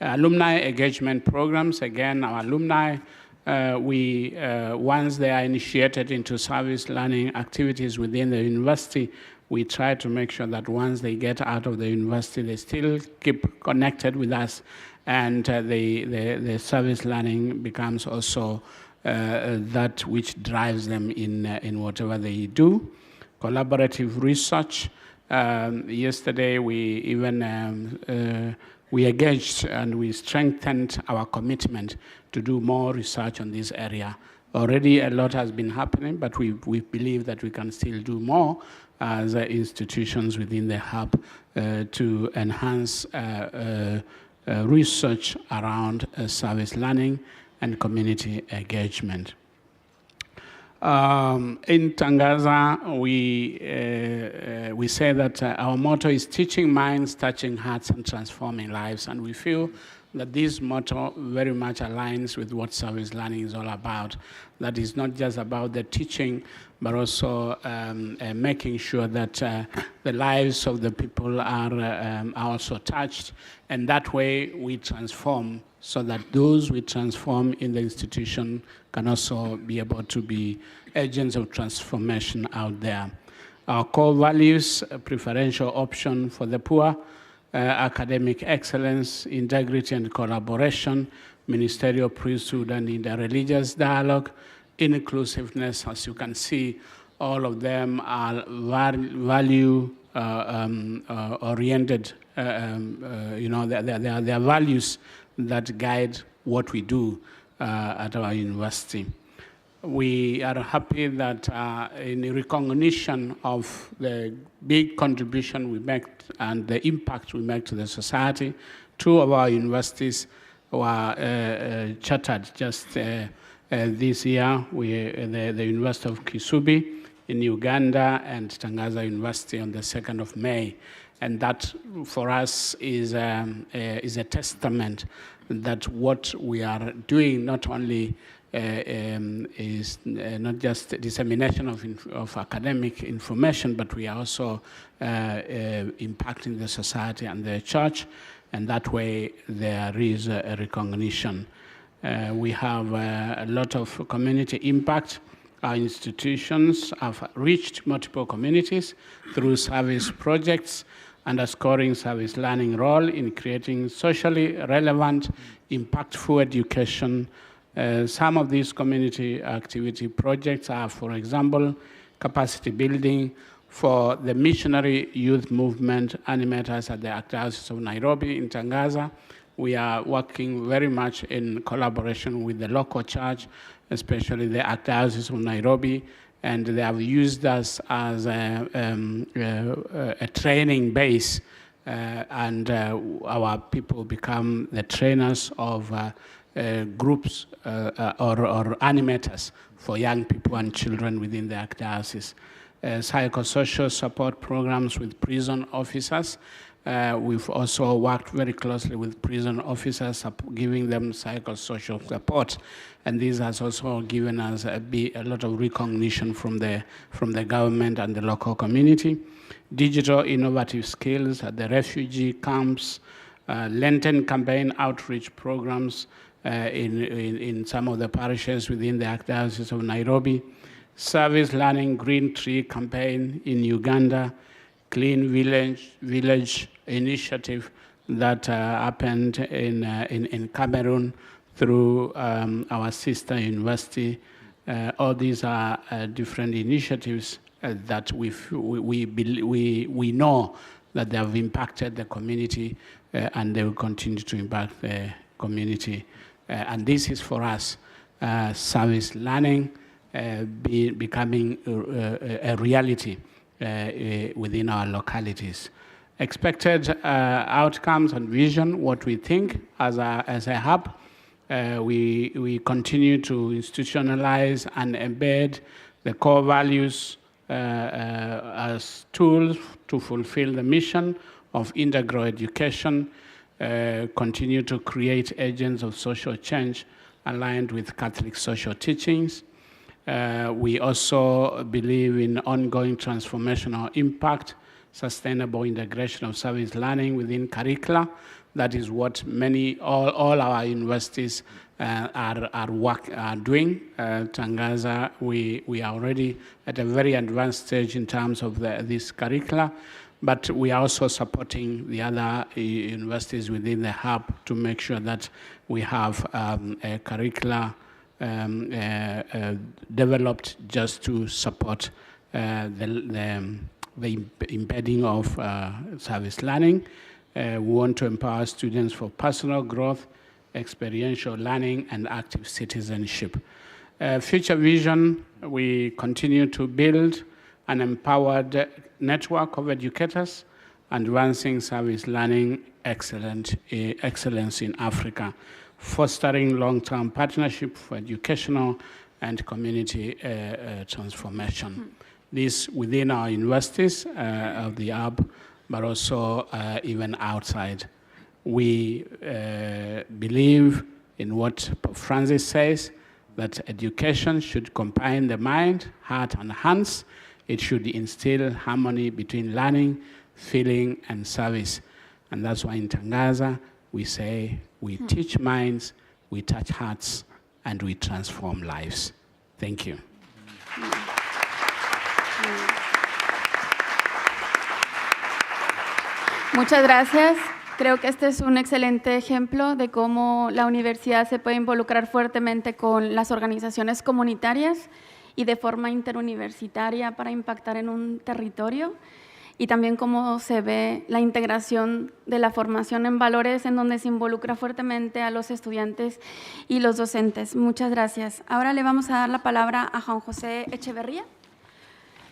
Alumni engagement programs, again, our alumni, once they are initiated into service learning activities within the university, we try to make sure that once they get out of the university, they still keep connected with us, and the service learning becomes also that which drives them in whatever they do. Collaborative research. Yesterday, we even we engaged and we strengthened our commitment to do more research on this area. Already a lot has been happening, but we believe that we can still do more as institutions within the hub to enhance research around service learning and community engagement. In Tangaza, we say that our motto is teaching minds, touching hearts, and transforming lives. And we feel that this motto very much aligns with what service learning is all about. That is not just about the teaching, but also making sure that the lives of the people are also touched. And that way we transform, so that those we transform in the institution can also be able to be agents of transformation out there. Our core values: preferential option for the poor, academic excellence, integrity and collaboration, ministerial priesthood and interreligious dialogue, inclusiveness. As you can see, all of them are value-oriented. They are values that guide what we do at our university. We are happy that in recognition of the big contribution we make and the impact we make to the society, 2 of our universities were chartered just this year. The University of Kisubi in Uganda and Tangaza University on the 2nd of May. And that, for us, is a testament that what we are doing not only is not just dissemination of academic information, but we are also impacting the society and the church, and that way there is a recognition. We have a lot of community impact. Our institutions have reached multiple communities through service projects, underscoring service learning role in creating socially relevant, impactful education. Some of these community activity projects are, for example, capacity building for the missionary youth movement animators at the Archdiocese of Nairobi in Tangaza. We are working very much in collaboration with the local church, especially the Archdiocese of Nairobi, and they have used us as a training base, and our people become the trainers of groups or animators for young people and children within the Archdiocese. Psychosocial support programs with prison officers. We've also worked very closely with prison officers, giving them psychosocial support, and this has also given us a lot of recognition from the government and the local community. Digital innovative skills at the refugee camps, Lenten campaign outreach programs in some of the parishes within the Archdiocese of Nairobi, service learning green tree campaign in Uganda, clean village initiative that happened in Cameroon through our sister university. All these are different initiatives that we know that they have impacted the community and they will continue to impact the community. And this is for us service learning becoming a reality within our localities. Expected outcomes and vision, what we think as a hub. We continue to institutionalize and embed the core values as tools to fulfill the mission of integral education, continue to create agents of social change aligned with Catholic social teachings. We also believe in ongoing transformational impact, sustainable integration of service learning within curricula. That is what all our universities are doing. Tangaza, we are already at a very advanced stage in terms of this curricula, but we are also supporting the other universities within the hub to make sure that we have a curricula developed just to support the embedding of service learning. We want to empower students for personal growth, experiential learning, and active citizenship. Future vision, we continue to build an empowered network of educators, advancing service learning excellence in Africa, fostering long-term partnership for educational and community transformation. This within our universities of the hub, but also even outside. We believe in what Pope Francis says, that education should combine the mind, heart, and hands. It should instill harmony between learning, feeling, and service. And that's why in Tangaza, we say we teach minds, we touch hearts, and we transform lives. Thank you. Muchas gracias. Creo que este es un excelente ejemplo de cómo la universidad se puede involucrar fuertemente con las organizaciones comunitarias y de forma interuniversitaria para impactar en un territorio, y también cómo se ve la integración de la formación en valores en donde se involucra fuertemente a los estudiantes y los docentes. Muchas gracias. Ahora le vamos a dar la palabra a Juan José Echeverría.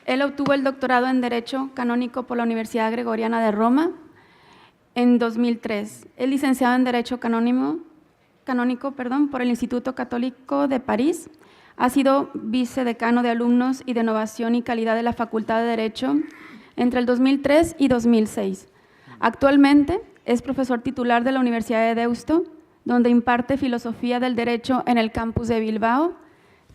Él obtuvo el doctorado en Derecho Canónico por la Universidad Gregoriana de Roma en 2003. Es licenciado en Derecho Canónico por el Instituto Católico de París. Ha sido vicedecano de Alumnos y de Innovación y Calidad de la Facultad de Derecho entre el 2003 y 2006. Actualmente es profesor titular de la Universidad de Deusto, donde imparte Filosofía del Derecho en el campus de Bilbao.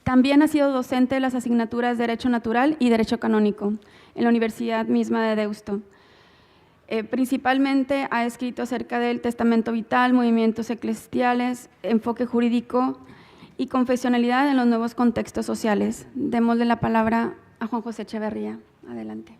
También ha sido docente de las asignaturas Derecho Natural y Derecho Canónico en la Universidad misma de Deusto. Principalmente ha escrito acerca del testamento vital, movimientos eclesiales, enfoque jurídico y confesionalidad en los nuevos contextos sociales. Démosle la palabra a Juan José Echeverría. Adelante.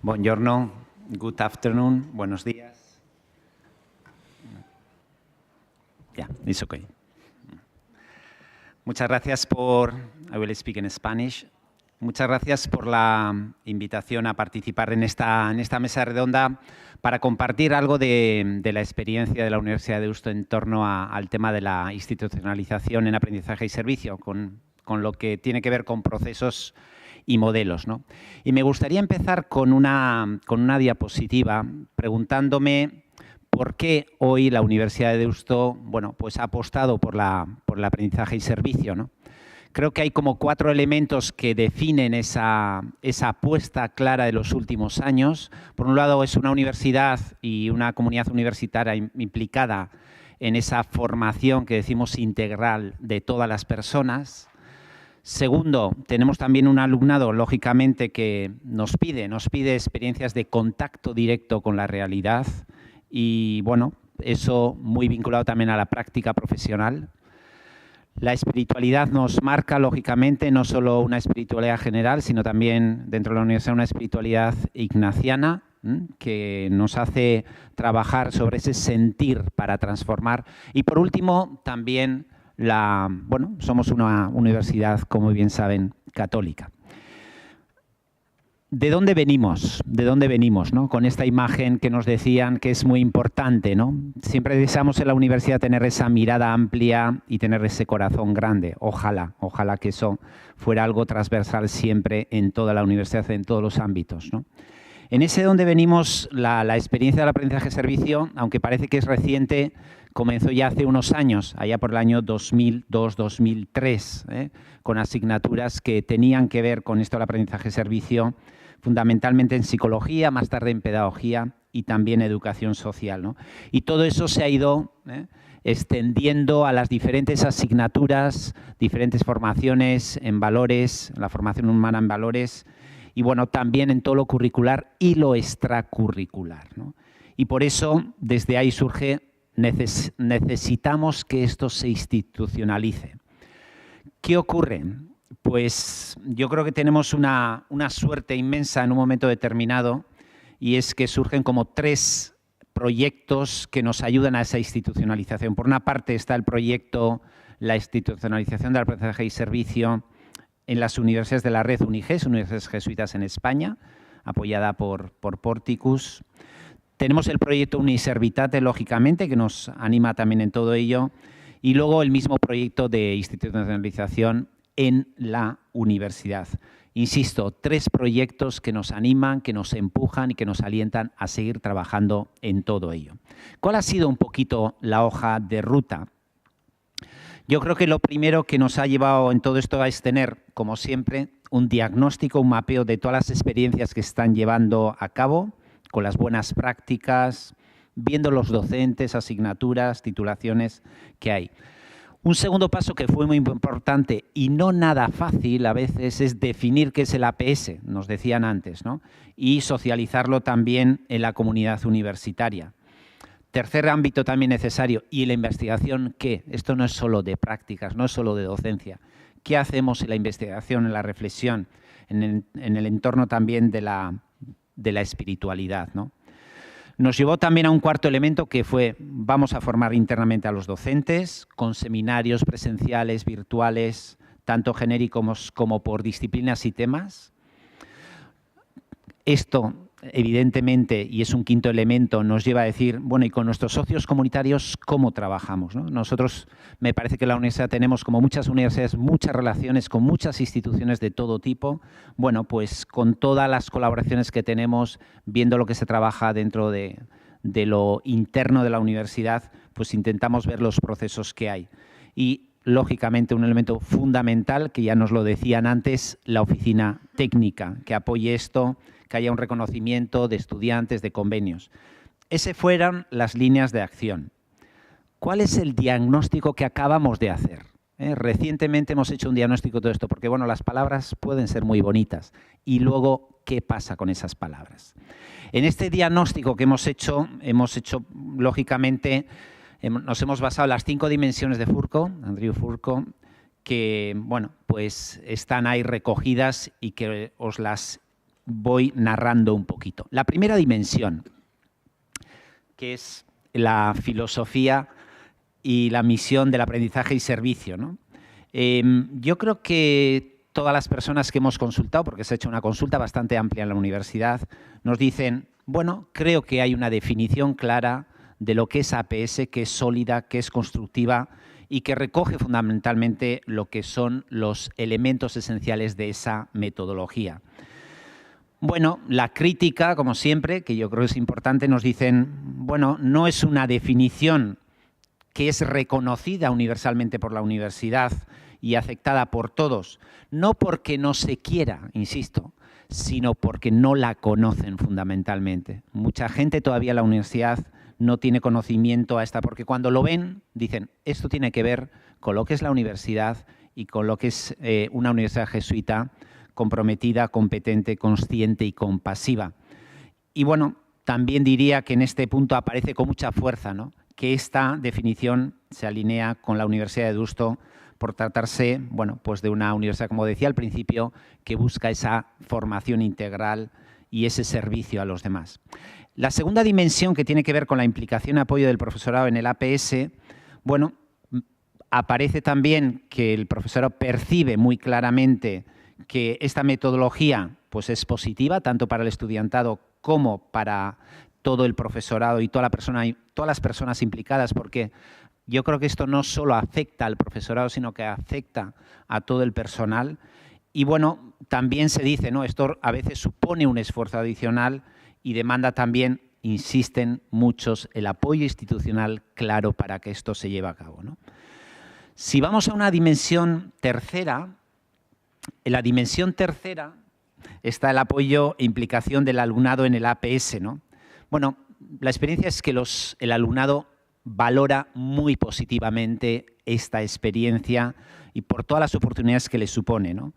Buongiorno, good afternoon, buenos días. Yeah, it's okay. Muchas gracias por, I will speak in Spanish. Muchas gracias por la invitación a participar en esta mesa redonda para compartir algo de la experiencia de la Universidad de Deusto en torno al tema de la institucionalización en aprendizaje y servicio, con lo que tiene que ver con procesos y modelos, ¿no? Y me gustaría empezar con una diapositiva preguntándome por qué hoy la Universidad de Deusto, bueno, pues ha apostado por el aprendizaje y servicio, ¿no? Creo que hay como 4 elementos que definen esa apuesta clara de los últimos años. Por un lado, es una universidad y una comunidad universitaria implicada en esa formación que decimos integral de todas las personas. Segundo, tenemos también un alumnado, lógicamente, que nos pide experiencias de contacto directo con la realidad y, bueno, eso muy vinculado también a la práctica profesional. La espiritualidad nos marca, lógicamente, no solo una espiritualidad general, sino también dentro de la universidad una espiritualidad ignaciana, que nos hace trabajar sobre ese sentir para transformar. Y, por último, también somos una universidad, como bien saben, católica. ¿De dónde venimos? ¿De dónde venimos, ¿no? Con esta imagen que nos decían que es muy importante, ¿no? Siempre deseamos en la universidad tener esa mirada amplia y tener ese corazón grande. Ojalá que eso fuera algo transversal siempre en toda la universidad, en todos los ámbitos, ¿no? En ese donde venimos, la experiencia del aprendizaje-servicio, aunque parece que es reciente, comenzó ya hace unos años, allá por el año 2002-2003, con asignaturas que tenían que ver con esto del aprendizaje-servicio, fundamentalmente en psicología, más tarde en pedagogía y también educación social, ¿no? Y todo eso se ha ido extendiendo a las diferentes asignaturas, diferentes formaciones en valores, la formación humana en valores, y bueno, también en todo lo curricular y lo extracurricular, ¿no? Y por eso, desde ahí surge, necesitamos que esto se institucionalice. ¿Qué ocurre? Pues yo creo que tenemos una suerte inmensa en un momento determinado, y es que surgen como 3 proyectos que nos ayudan a esa institucionalización. Por una parte está el proyecto La institucionalización del aprendizaje y servicio en las universidades de la red UNIGES, Universidades Jesuitas en España, apoyada por Porticus. Tenemos el proyecto Uniservitate, lógicamente, que nos anima también en todo ello. Y luego el mismo proyecto de institucionalización en la universidad. Insisto, 3 proyectos que nos animan, que nos empujan y que nos alientan a seguir trabajando en todo ello. ¿Cuál ha sido un poquito la hoja de ruta? Yo creo que lo primero que nos ha llevado en todo esto es tener, como siempre, un diagnóstico, un mapeo de todas las experiencias que están llevando a cabo, con las buenas prácticas, viendo los docentes, asignaturas, titulaciones que hay. Un segundo paso que fue muy importante y no nada fácil a veces es definir qué es el APS, nos decían antes, ¿no? Y socializarlo también en la comunidad universitaria. Tercer ámbito también necesario, y la investigación, ¿qué? Esto no es solo de prácticas, no es solo de docencia. ¿Qué hacemos en la investigación, en la reflexión, en el entorno también de la espiritualidad, ¿no? Nos llevó también a un cuarto elemento que fue, vamos a formar internamente a los docentes, con seminarios presenciales, virtuales, tanto genéricos como por disciplinas y temas. Esto, evidentemente, y es un quinto elemento, nos lleva a decir, bueno, y con nuestros socios comunitarios, ¿cómo trabajamos, ¿no? Nosotros, me parece que en la universidad tenemos, como muchas universidades, muchas relaciones con muchas instituciones de todo tipo. Bueno, pues con todas las colaboraciones que tenemos, viendo lo que se trabaja dentro de lo interno de la universidad, pues intentamos ver los procesos que hay. Y, lógicamente, un elemento fundamental, que ya nos lo decían antes, la oficina técnica, que apoye esto, que haya un reconocimiento de estudiantes, de convenios. Esas fueron las líneas de acción. ¿Cuál es el diagnóstico que acabamos de hacer? Recientemente hemos hecho un diagnóstico de todo esto, porque bueno, las palabras pueden ser muy bonitas. Y luego, ¿qué pasa con esas palabras? En este diagnóstico que hemos hecho, lógicamente, nos hemos basado en las 5 dimensiones de Foucault, Andrew Foucault, que bueno, pues están ahí recogidas y que os las voy narrando un poquito. La primera dimensión, que es la filosofía y la misión del aprendizaje y servicio, ¿no? Yo creo que todas las personas que hemos consultado, porque se ha hecho una consulta bastante amplia en la universidad, nos dicen, bueno, creo que hay una definición clara de lo que es APS, que es sólida, que es constructiva y que recoge fundamentalmente lo que son los elementos esenciales de esa metodología. Bueno, la crítica, como siempre, que yo creo que es importante, nos dicen, bueno, no es una definición que es reconocida universalmente por la universidad y aceptada por todos, no porque no se quiera, insisto, sino porque no la conocen fundamentalmente. Mucha gente todavía en la universidad no tiene conocimiento a esta, porque cuando lo ven, dicen, esto tiene que ver con lo que es la universidad y con lo que es una universidad jesuita, comprometida, competente, consciente y compasiva. Y bueno, también diría que en este punto aparece con mucha fuerza, ¿no?, que esta definición se alinea con la Universidad de Deusto por tratarse, bueno, pues de una universidad, como decía al principio, que busca esa formación integral y ese servicio a los demás. La segunda dimensión, que tiene que ver con la implicación y apoyo del profesorado en el APS, bueno, aparece también que el profesorado percibe muy claramente que esta metodología pues es positiva tanto para el estudiantado como para todo el profesorado y todas las personas implicadas, porque yo creo que esto no solo afecta al profesorado, sino que afecta a todo el personal. Y bueno, también se dice, ¿no?, esto a veces supone un esfuerzo adicional y demanda también, insisten muchos, el apoyo institucional claro para que esto se lleve a cabo, ¿no? Si vamos a una dimensión tercera, en la dimensión tercera está el apoyo e implicación del alumnado en el APS, ¿no? Bueno, la experiencia es que el alumnado valora muy positivamente esta experiencia y por todas las oportunidades que le supone, ¿no?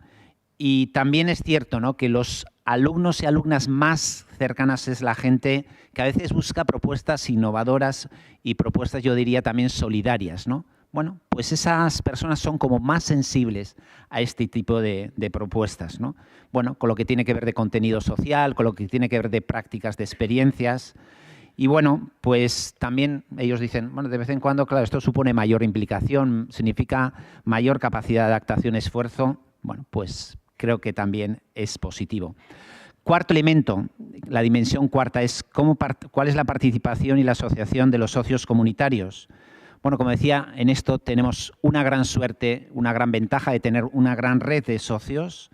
Y también es cierto, ¿no?, que los alumnos y alumnas más cercanas es la gente que a veces busca propuestas innovadoras y propuestas, yo diría, también solidarias, ¿no? Bueno, pues esas personas son como más sensibles a este tipo de propuestas, ¿no? Bueno, con lo que tiene que ver de contenido social, con lo que tiene que ver de prácticas, de experiencias. Y bueno, pues también ellos dicen, bueno, de vez en cuando, claro, esto supone mayor implicación, significa mayor capacidad de adaptación, esfuerzo. Bueno, pues creo que también es positivo. Cuarto elemento, la dimensión cuarta, es cuál es la participación y la asociación de los socios comunitarios. Bueno, como decía, en esto tenemos una gran suerte, una gran ventaja de tener una gran red de socios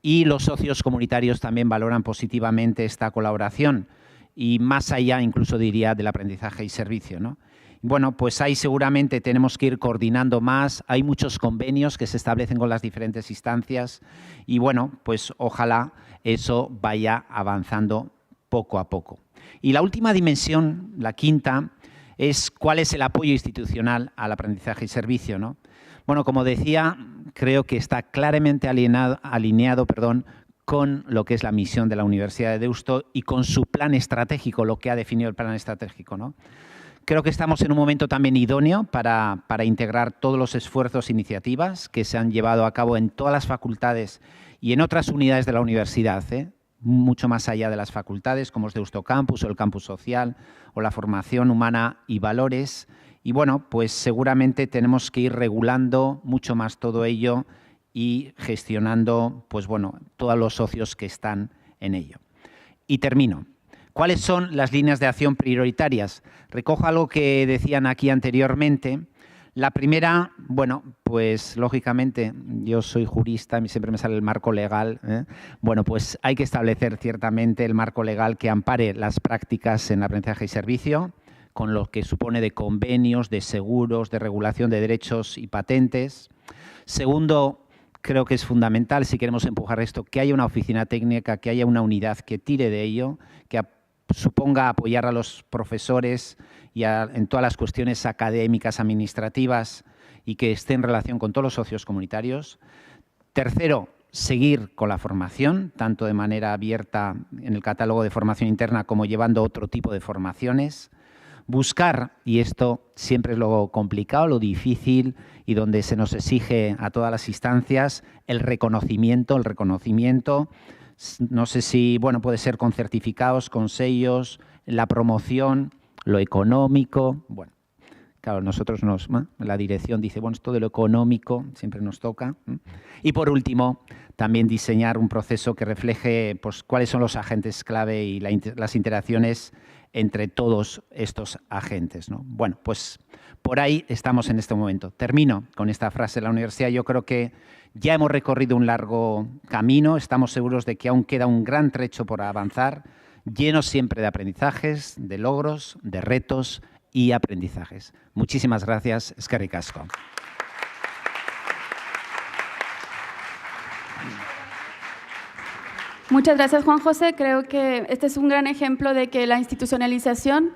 y los socios comunitarios también valoran positivamente esta colaboración y más allá incluso diría del aprendizaje y servicio, ¿no? Bueno, pues ahí seguramente tenemos que ir coordinando más, hay muchos convenios que se establecen con las diferentes instancias y bueno, pues ojalá eso vaya avanzando poco a poco. Y la última dimensión, la quinta, es cuál es el apoyo institucional al aprendizaje y servicio, ¿no? Bueno, como decía, creo que está claramente alineado con lo que es la misión de la Universidad de Deusto y con su plan estratégico, lo que ha definido el plan estratégico, ¿no? Creo que estamos en un momento también idóneo para integrar todos los esfuerzos e iniciativas que se han llevado a cabo en todas las facultades y en otras unidades de la universidad, mucho más allá de las facultades, como es Deusto Campus o el Campus Social o la formación humana y valores. Y bueno, pues seguramente tenemos que ir regulando mucho más todo ello y gestionando, pues bueno, todos los socios que están en ello. Y termino. ¿Cuáles son las líneas de acción prioritarias? Recojo algo que decían aquí anteriormente. La primera, bueno, pues lógicamente yo soy jurista, a mí siempre me sale el marco legal. Bueno, pues hay que establecer ciertamente el marco legal que ampare las prácticas en aprendizaje y servicio, con lo que supone de convenios, de seguros, de regulación de derechos y patentes. Segundo, creo que es fundamental, si queremos empujar esto, que haya una oficina técnica, que haya una unidad que tire de ello, que suponga apoyar a los profesores y en todas las cuestiones académicas, administrativas y que esté en relación con todos los socios comunitarios. Tercero, seguir con la formación, tanto de manera abierta en el catálogo de formación interna como llevando otro tipo de formaciones. Buscar, y esto siempre es lo complicado, lo difícil y donde se nos exige a todas las instancias, el reconocimiento, no sé si, bueno, puede ser con certificados, con sellos, la promoción, lo económico. Bueno, claro, nosotros la dirección dice, bueno, esto de lo económico siempre nos toca. Y por último, también diseñar un proceso que refleje pues, cuáles son los agentes clave y las interacciones entre todos estos agentes, ¿no? Bueno, pues por ahí estamos en este momento. Termino con esta frase de la universidad. Yo creo que ya hemos recorrido un largo camino, estamos seguros de que aún queda un gran trecho por avanzar, lleno siempre de aprendizajes, de logros, de retos y aprendizajes. Muchísimas gracias. Eskerrik asko. Muchas gracias, Juan José. Creo que este es un gran ejemplo de que la institucionalización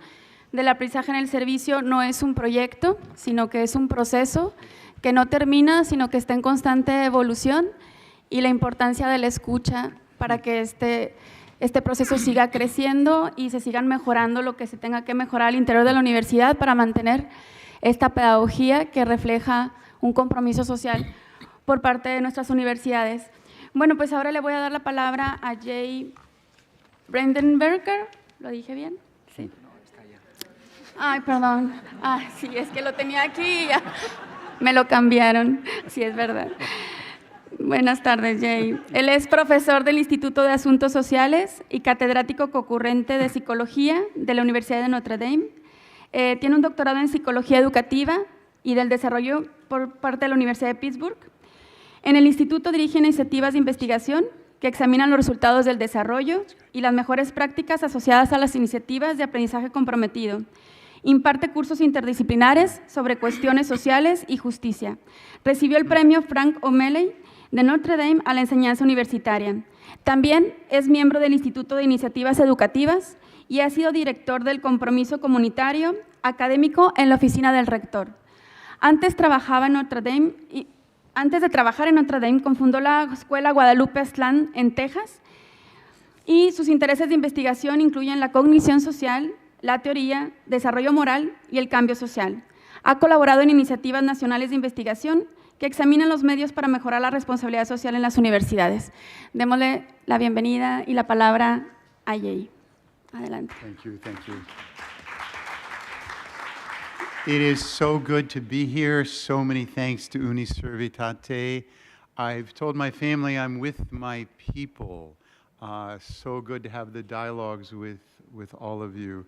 del aprendizaje en el servicio no es un proyecto, sino que es un proceso que no termina, sino que está en constante evolución, y la importancia de la escucha para que este proceso siga creciendo y se sigan mejorando lo que se tenga que mejorar al interior de la universidad para mantener esta pedagogía que refleja un compromiso social por parte de nuestras universidades. Bueno, pues ahora le voy a dar la palabra a Jay Brandenberger. ¿Lo dije bien? Sí. Ay, perdón. Ah, sí, es que lo tenía aquí y ya me lo cambiaron. Sí, es verdad. Buenas tardes, Jay. Él es profesor del Instituto de Asuntos Sociales y catedrático concurrente de Psicología de la Universidad de Notre Dame. Tiene un doctorado en Psicología Educativa y del Desarrollo por parte de la Universidad de Pittsburgh. En el instituto dirige iniciativas de investigación que examinan los resultados del desarrollo y las mejores prácticas asociadas a las iniciativas de aprendizaje comprometido. Imparte cursos interdisciplinares sobre cuestiones sociales y justicia. Recibió el premio Frank O'Malley de Notre Dame a la enseñanza universitaria. También es miembro del Instituto de Iniciativas Educativas y ha sido director del compromiso comunitario académico en la oficina del Rector. Antes de trabajar en Notre Dame, cofundó la escuela Guadalupe-Aztlán en Texas, y sus intereses de investigación incluyen la cognición social, la teoría, desarrollo moral y el cambio social. Ha colaborado en iniciativas nacionales de investigación que examinan los medios para mejorar la responsabilidad social en las universidades. Démosle la bienvenida y la palabra a Jay. Adelante. Thank you. It is so good to be here. So many thanks to Uniservitate. I've told my family I'm with my people. So good to have the dialogues with all of you.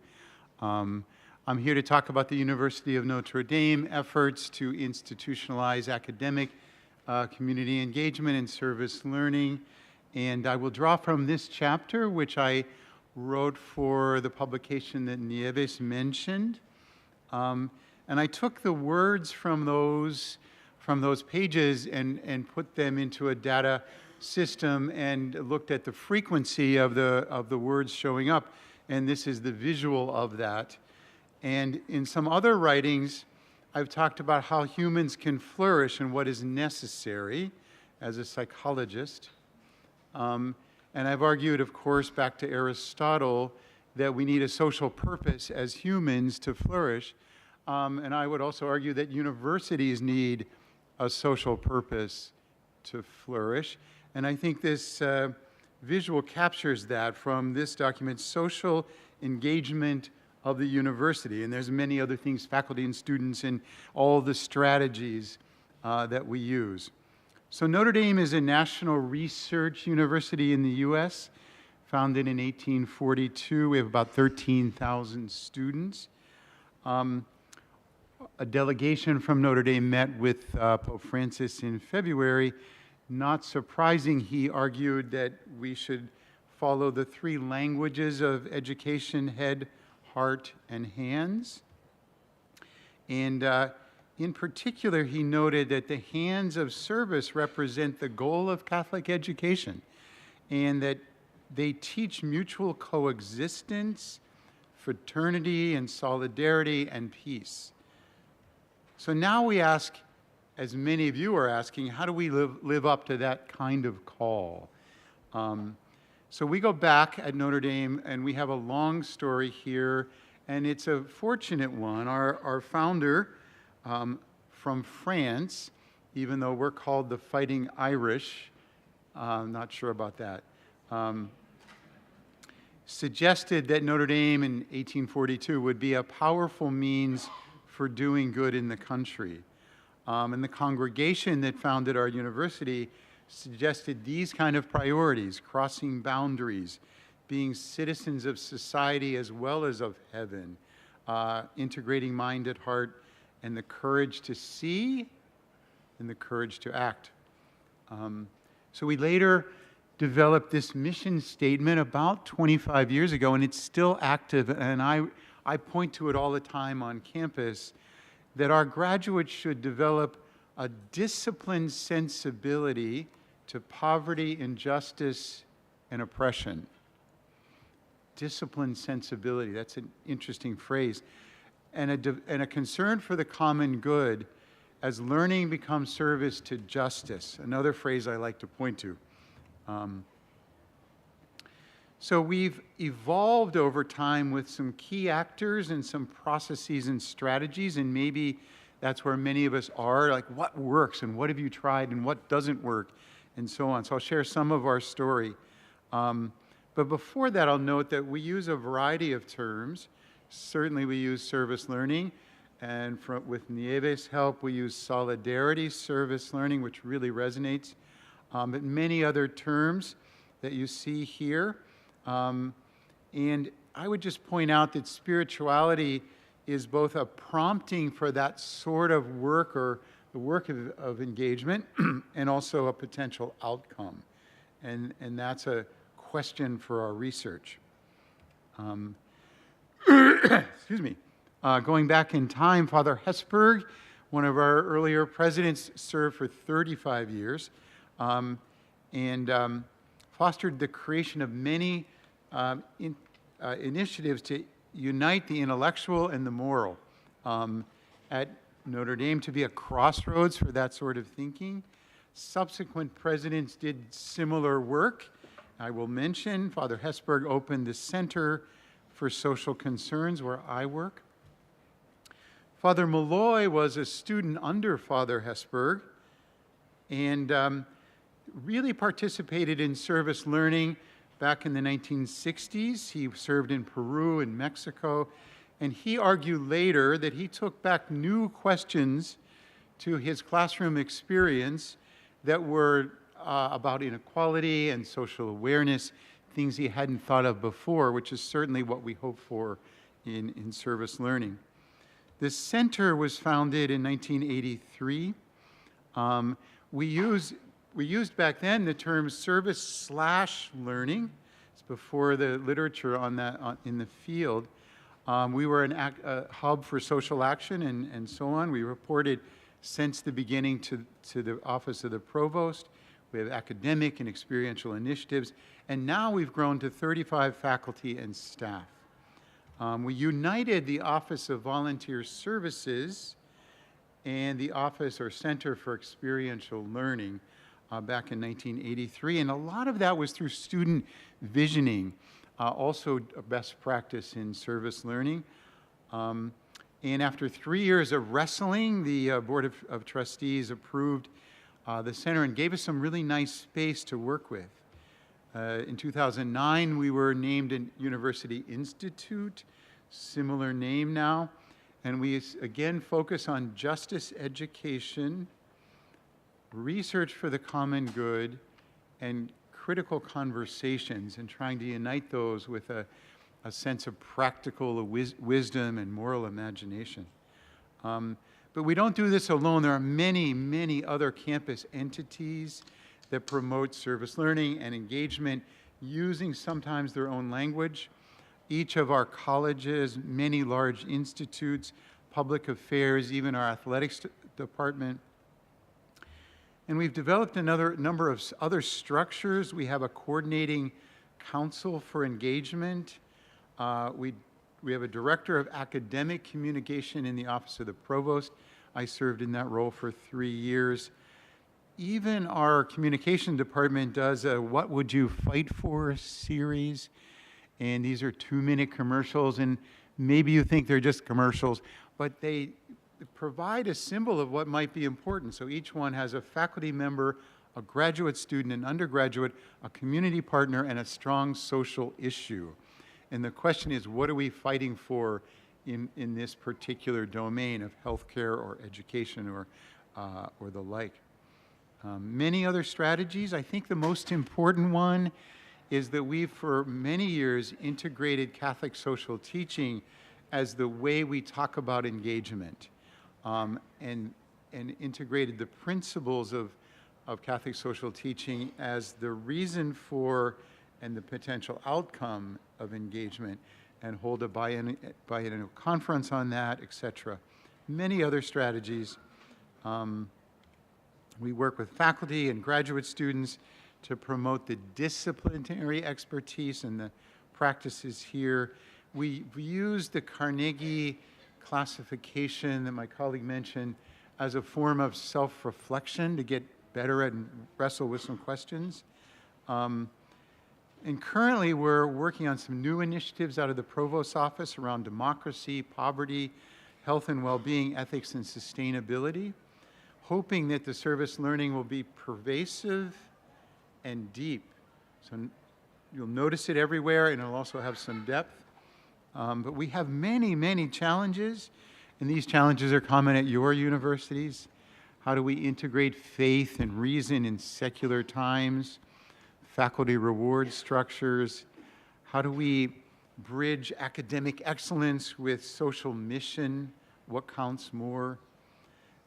I'm here to talk about the University of Notre Dame efforts to institutionalize academic community engagement and service learning. And I will draw from this chapter, which I wrote for the publication that Nieves mentioned. And I took the words from those pages and put them into a data system and looked at the frequency of the words showing up. And this is the visual of that. And in some other writings, I've talked about how humans can flourish and what is necessary as a psychologist. And I've argued, of course, back to Aristotle, that we need a social purpose as humans to flourish. And I would also argue that universities need a social purpose to flourish. And I think this visual captures that from this document, Social Engagement of the University. And there's many other things, faculty and students, and all the strategies that we use. So Notre Dame is a national research university in the US, founded in 1842. We have about 13,000 students. A delegation from Notre Dame met with Pope Francis in February. Not surprising, he argued that we should follow the three languages of education: head, heart, and hands. And in particular, he noted that the hands of service represent the goal of Catholic education, and that they teach mutual coexistence, fraternity, and solidarity, and peace. So now we ask, as many of you are asking, how do we live up to that kind of call? So we go back at Notre Dame, and we have a long story here, and it's a fortunate one. Our founder from France, even though we're called the Fighting Irish, I'm not sure about that, suggested that Notre Dame in 1842 would be a powerful means for doing good in the country. And the congregation that founded our university suggested these kind of priorities: crossing boundaries, being citizens of society as well as of heaven, integrating mind at heart, and the courage to see and the courage to act. So we later developed this mission statement about 25 years ago, and it's still active, and I point to it all the time on campus, that our graduates should develop a disciplined sensibility to poverty, injustice, and oppression. Disciplined sensibility, that's an interesting phrase. And a concern for the common good as learning becomes service to justice, another phrase I like to point to. So we've evolved over time with some key actors and some processes and strategies, and maybe that's where many of us are, like what works and what have you tried and what doesn't work and so on. So I'll share some of our story. But before that, I'll note that we use a variety of terms. Certainly we use service learning, and with Nieves' help, we use solidarity service learning, which really resonates, but many other terms that you see here. And I would just point out that spirituality is both a prompting for that sort of work, or the work of engagement, and also a potential outcome. And that's a question for our research. Excuse me. Going back in time, Father Hesburgh, one of our earlier presidents, served for 35 years and fostered the creation of many initiatives to unite the intellectual and the moral at Notre Dame, to be a crossroads for that sort of thinking. Subsequent presidents did similar work. I will mention Father Hesburgh opened the Center for Social Concerns, where I work. Father Malloy was a student under Father Hesburgh and really participated in service learning back in the 1960s. He served in Peru and Mexico, and he argued later that he took back new questions to his classroom experience that were about inequality and social awareness, things he hadn't thought of before, which is certainly what we hope for in service learning. This center was founded in 1983. We used back then the term service/learning. It's before the literature on that in the field. We were a hub for social action and so on. We reported since the beginning to the Office of the Provost. We have academic and experiential initiatives, and now we've grown to 35 faculty and staff. We united the Office of Volunteer Services and the Office or Center for Experiential Learning back in 1983, and a lot of that was through student visioning, also a best practice in service learning. And after 3 years of wrestling, the Board of Trustees approved the center and gave us some really nice space to work with. In 2009, we were named a University Institute, similar name now, and we again focus on justice education, research for the common good, and critical conversations, and trying to unite those with a sense of practical wisdom and moral imagination. But we don't do this alone. There are many, many other campus entities that promote service learning and engagement using sometimes their own language. Each of our colleges, many large institutes, public affairs, even our athletics department. And we've developed another number of other structures. We have a coordinating council for engagement. We have a director of academic communication in the Office of the Provost. I served in that role for 3 years. Even our communication department does a What Would You Fight For series. And these are 2-minute commercials, and maybe you think they're just commercials, but they provide a symbol of what might be important. So each one has a faculty member, a graduate student, an undergraduate, a community partner, and a strong social issue. And the question is, what are we fighting for in this particular domain of healthcare or education or the like? Many other strategies. I think the most important one is that we've, for many years, integrated Catholic social teaching as the way we talk about engagement, and integrated the principles of Catholic social teaching as the reason for and the potential outcome of engagement, and hold a biennial conference on that, etc. Many other strategies. We work with faculty and graduate students to promote the disciplinary expertise and the practices here. We use the Carnegie classification that my colleague mentioned as a form of self-reflection to get better at and wrestle with some questions. And currently we're working on some new initiatives out of the Provost's office around democracy, poverty, health and well-being, ethics and sustainability, hoping that the service learning will be pervasive and deep. So you'll notice it everywhere, and it'll also have some depth. But we have many, many challenges, and these challenges are common at your universities. How do we integrate faith and reason in secular times? Faculty reward structures? How do we bridge academic excellence with social mission? What counts more?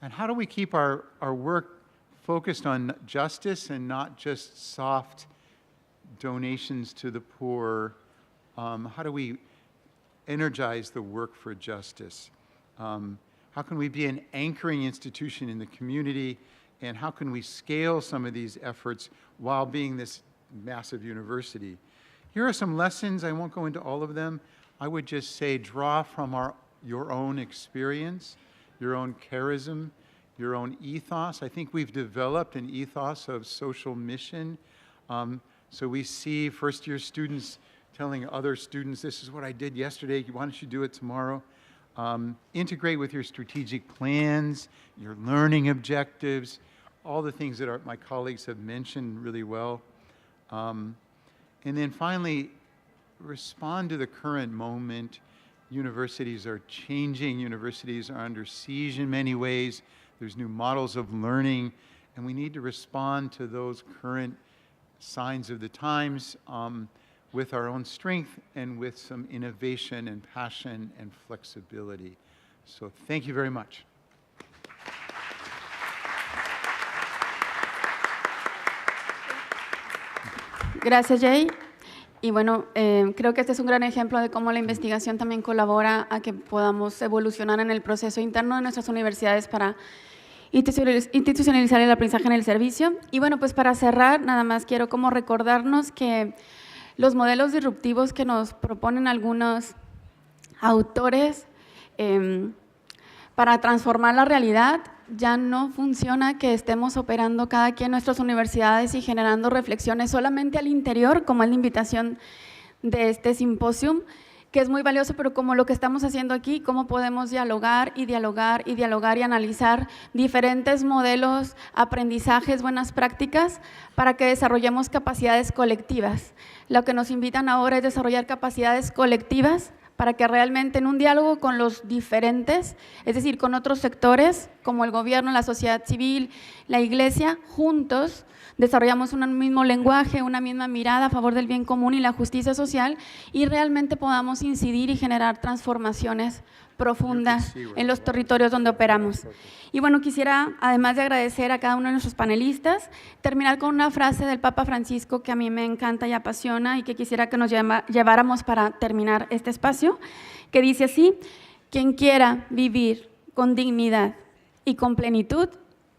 And how do we keep our work focused on justice and not just soft donations to the poor? How do we energize the work for justice? How can we be an anchoring institution in the community? And how can we scale some of these efforts while being this massive university? Here are some lessons. I won't go into all of them. I would just say draw from your own experience, your own charism, your own ethos. I think we've developed an ethos of social mission. So we see first-year students telling other students, this is what I did yesterday, why don't you do it tomorrow? Integrate with your strategic plans, your learning objectives, all the things that my colleagues have mentioned really well. And then finally, respond to the current moment. Universities are changing. Universities are under siege in many ways. There's new models of learning, and we need to respond to those current signs of the times. with our own strength and with some innovation and passion and flexibility. So thank you very much. Gracias, Jay. Y bueno, creo que este es un gran ejemplo de cómo la investigación también colabora a que podamos evolucionar en el proceso interno de nuestras universidades para institucionalizar el aprendizaje en el servicio. Y bueno, pues para cerrar, nada más quiero como recordarnos que los modelos disruptivos que nos proponen algunos autores para transformar la realidad, ya no funciona que estemos operando cada quien en nuestras universidades y generando reflexiones solamente al interior, como es la invitación de este Symposium, que es muy valioso, pero como lo que estamos haciendo aquí, cómo podemos dialogar y dialogar y dialogar y analizar diferentes modelos, aprendizajes, buenas prácticas, para que desarrollemos capacidades colectivas. Lo que nos invitan ahora es desarrollar capacidades colectivas para que realmente en un diálogo con los diferentes, es decir, con otros sectores como el gobierno, la sociedad civil, la iglesia, juntos desarrollamos un mismo lenguaje, una misma mirada a favor del bien común y la justicia social y realmente podamos incidir y generar transformaciones profundas en los territorios donde operamos. Y bueno, quisiera, además de agradecer a cada uno de nuestros panelistas, terminar con una frase del Papa Francisco que a mí me encanta y apasiona y que quisiera que nos lleváramos para terminar este espacio, que dice así: quien quiera vivir con dignidad y con plenitud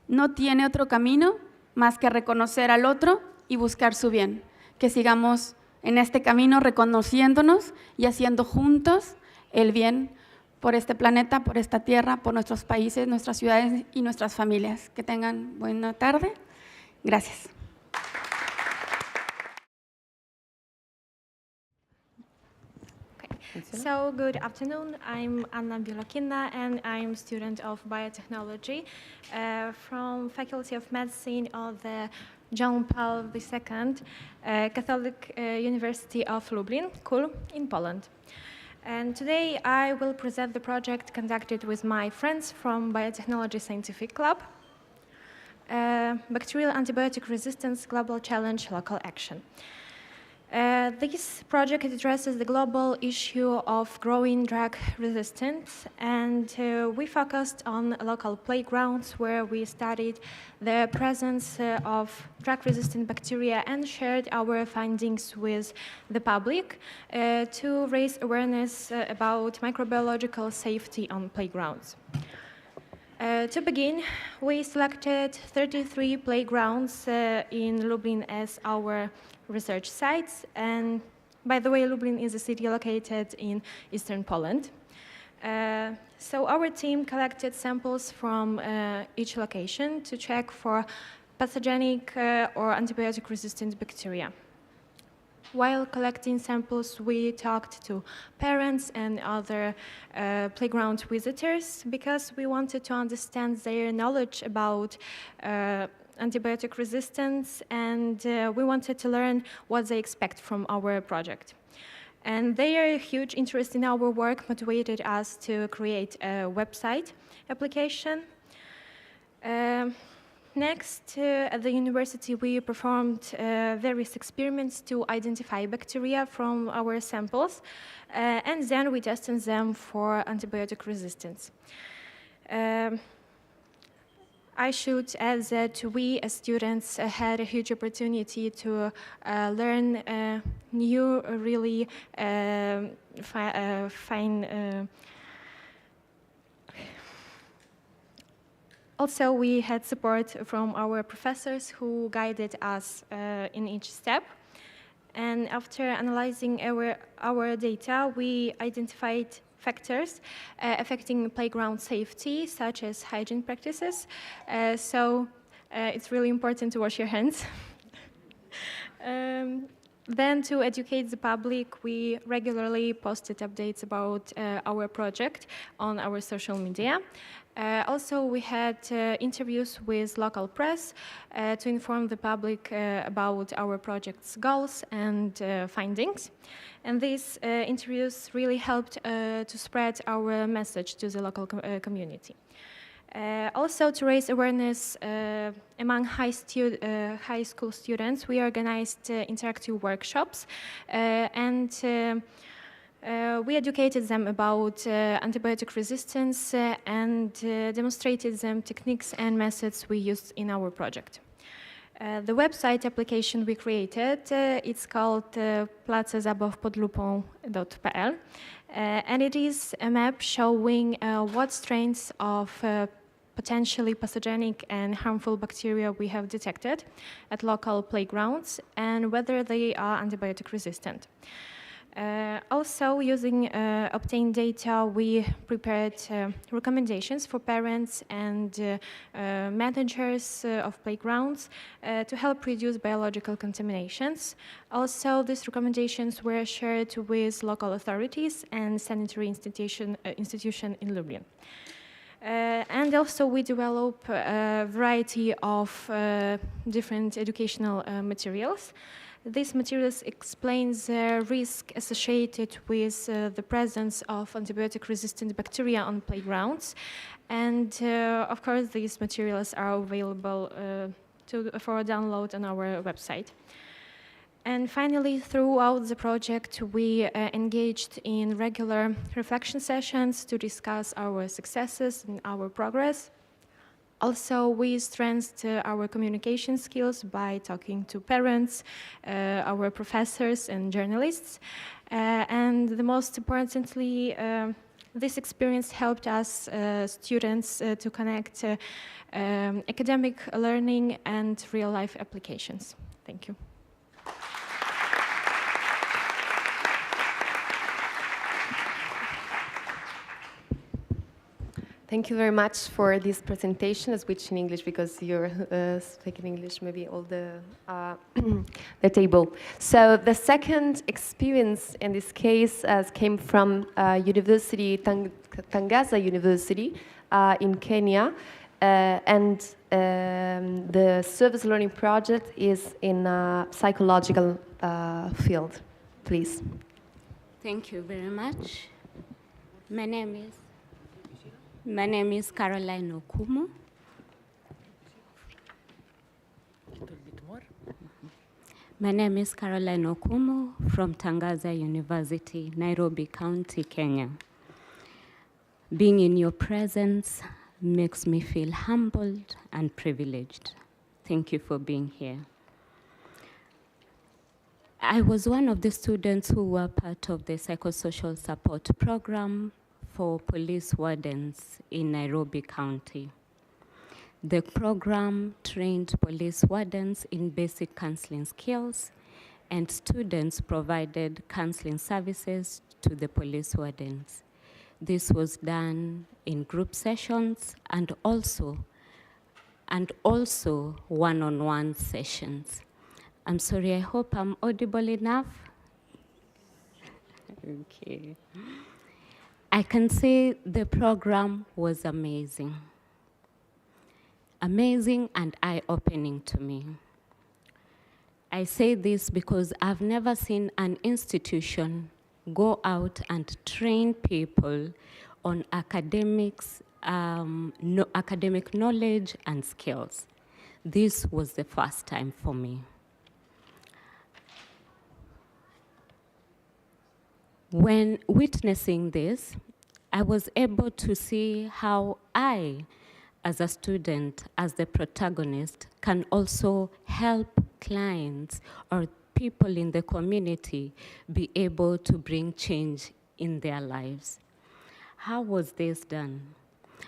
no tiene otro camino más que reconocer al otro y buscar su bien. Que sigamos en este camino reconociéndonos y haciendo juntos el bien por este planeta, por esta tierra, por nuestros países, nuestras ciudades y nuestras familias. Que tengan buena tarde. Gracias. So, good afternoon. I'm Anna Bielokina, and I'm a student of biotechnology from Faculty of Medicine of the John Paul II Catholic University of Lublin, Kul, in Poland. And today I will present the project conducted with my friends from Biotechnology Scientific Club, Bacterial Antibiotic Resistance Global Challenge Local Action. This project addresses the global issue of growing drug resistance, and we focused on local playgrounds where we studied the presence of drug-resistant bacteria and shared our findings with the public to raise awareness about microbiological safety on playgrounds. To begin, we selected 33 playgrounds in Lublin as our research sites, and by the way, Lublin is a city located in eastern Poland. So our team collected samples from each location to check for pathogenic or antibiotic-resistant bacteria. While collecting samples, we talked to parents and other playground visitors because we wanted to understand their knowledge about antibiotic resistance, and we wanted to learn what they expect from our project. And their huge interest in our work motivated us to create a website application. Next, at the university, we performed various experiments to identify bacteria from our samples, and then we tested them for antibiotic resistance. I should add that we, as students, had a huge opportunity to learn new, really fine. Also, we had support from our professors who guided us in each step. And after analyzing our data, we identified factors affecting playground safety, such as hygiene practices. So it's really important to wash your hands. Then, to educate the public, we regularly posted updates about our project on our social media. Also, we had interviews with local press to inform the public about our project's goals and findings. And these interviews really helped to spread our message to the local community. Also, to raise awareness among high school students, we organized interactive workshops and we educated them about antibiotic resistance and demonstrated them techniques and methods we used in our project. The website application we created, it's called placezabawpodlupą.pl, and it is a map showing what strains of potentially pathogenic and harmful bacteria we have detected at local playgrounds and whether they are antibiotic resistant. Also, using obtained data, we prepared recommendations for parents and managers of playgrounds to help reduce biological contaminations. Also, these recommendations were shared with local authorities and sanitary institution in Lublin. And also, we develop a variety of different educational materials. These materials explain the risk associated with the presence of antibiotic-resistant bacteria on playgrounds. And of course, these materials are available for download on our website. And finally, throughout the project, we engaged in regular reflection sessions to discuss our successes and our progress. Also, we strengthened our communication skills by talking to parents, our professors and journalists. And the most importantly, this experience helped us students to connect academic learning and real-life applications. Thank you. Thank you very much for this presentation. I switch in English because you're speaking English, maybe all the table. So the second experience in this case came from University, Tangaza University in Kenya. And the service learning project is in a psychological field. Please. Thank you very much. My name is Caroline Okumu. My name is Caroline Okumu from Tangaza University, Nairobi County, Kenya. Being in your presence makes me feel humbled and privileged. Thank you for being here. I was one of the students who were part of the psychosocial support program for police wardens in Nairobi County. The program trained police wardens in basic counseling skills, and students provided counseling services to the police wardens. This was done in group sessions and also one-on-one sessions. I'm sorry, I hope I'm audible enough. Okay. I can say the program was amazing. Amazing and eye-opening to me. I say this because I've never seen an institution go out and train people on academics, academic knowledge and skills. This was the first time for me. When witnessing this, I was able to see how I, as a student, as the protagonist, can also help clients or people in the community be able to bring change in their lives. How was this done?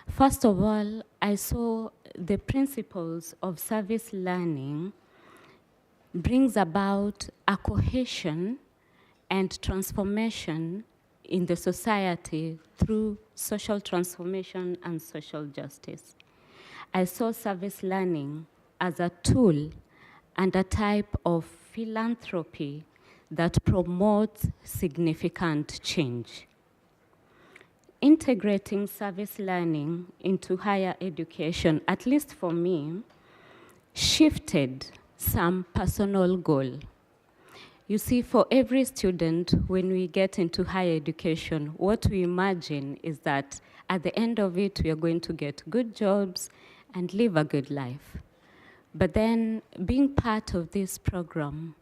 First of all, I saw the principles of service learning brings about a cohesion and transformation in the society through social transformation and social justice. I saw service learning as a tool and a type of philanthropy that promotes significant change. Integrating service learning into higher education, at least for me, shifted some personal goal. You see, for every student, when we get into higher education, what we imagine is that at the end of it, we are going to get good jobs and live a good life. But then, being part of this program,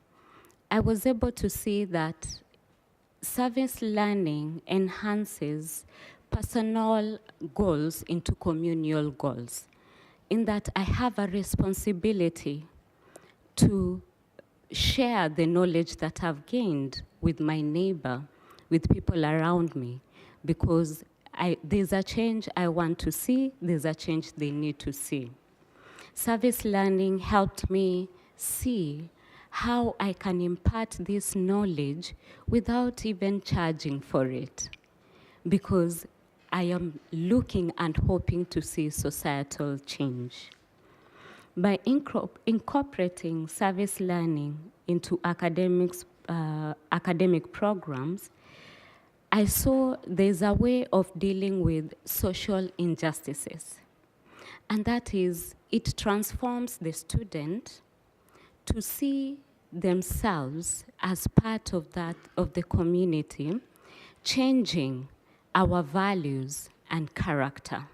I was able to see that service learning enhances personal goals into communal goals, in that I have a responsibility to share the knowledge that I've gained with my neighbor, with people around me, because there's a change I want to see, there's a change they need to see. Service learning helped me see how I can impart this knowledge without even charging for it, because I am looking and hoping to see societal change. By incorporating service learning into academic programs, I saw there's a way of dealing with social injustices. And that is, it transforms the student to see themselves as part of the community, changing our values and character.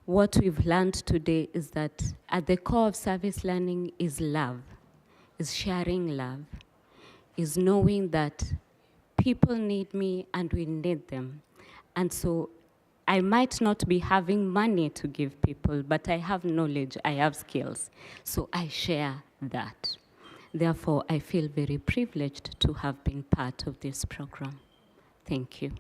What we've learned today is that at the core of service learning is love, is sharing love, is knowing that people need me and we need them. And so I might not be having money to give people, but I have knowledge, I have skills. So I share that. Therefore, I feel very privileged to have been part of this program. Thank you.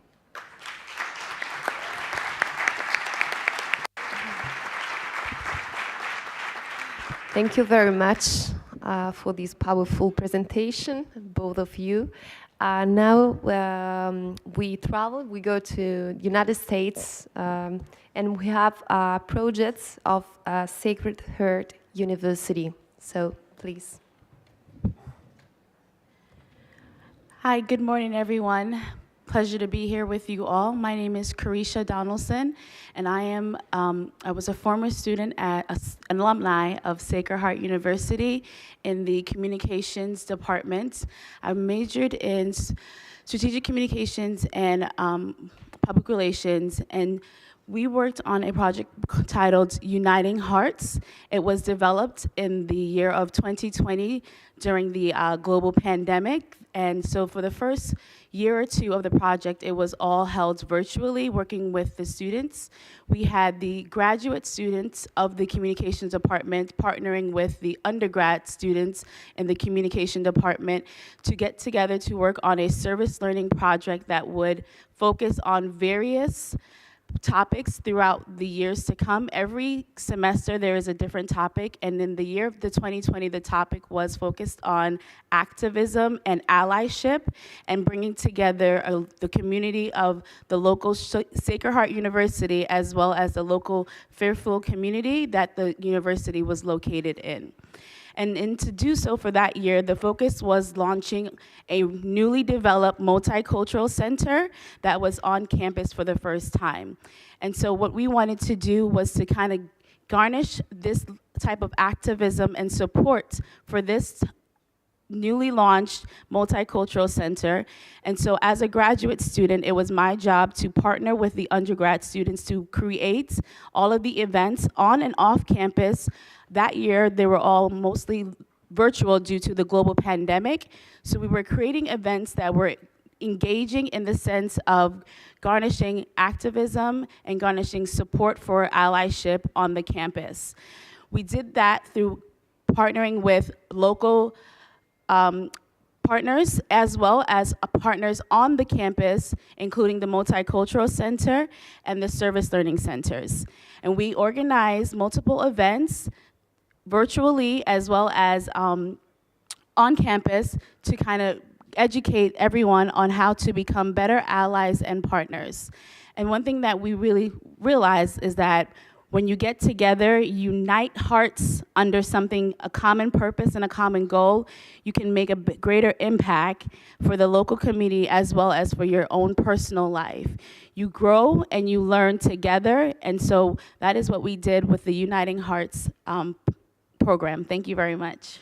Thank you very much for this powerful presentation, both of you. Now we travel, we go to United States, and we have projects of Sacred Heart University. So please. Hi, good morning, everyone. Pleasure to be here with you all. My name is Carisha Donaldson, and I was a former student an alumni of Sacred Heart University in the communications department. I majored in strategic communications and public relations, and we worked on a project titled Uniting Hearts. It was developed in the year of 2020 during the global pandemic. And so for the first year or two of the project, it was all held virtually, working with the students. We had the graduate students of the communications department partnering with the undergrad students in the communication department to get together to work on a service learning project that would focus on various topics throughout the years to come. Every semester there is a different topic, and in the year of the 2020, the topic was focused on activism and allyship and bringing together the community of the local Sacred Heart University as well as the local Fairfield community that the university was located in. And to do so for that year, the focus was launching a newly developed multicultural center that was on campus for the first time. And so what we wanted to do was to kind of garnish this type of activism and support for this newly launched multicultural center. And so as a graduate student, it was my job to partner with the undergrad students to create all of the events on and off campus. That year, they were all mostly virtual due to the global pandemic. So we were creating events that were engaging in the sense of garnishing activism and garnishing support for allyship on the campus. We did that through partnering with local partners as well as partners on the campus, including the Multicultural Center and the Service Learning Centers. And we organized multiple events virtually as well as on campus to kind of educate everyone on how to become better allies and partners. And one thing that we really realized is that when you get together, unite hearts under something, a common purpose and a common goal, you can make a greater impact for the local community as well as for your own personal life. You grow and you learn together, and so that is what we did with the Uniting Hearts program. Thank you very much.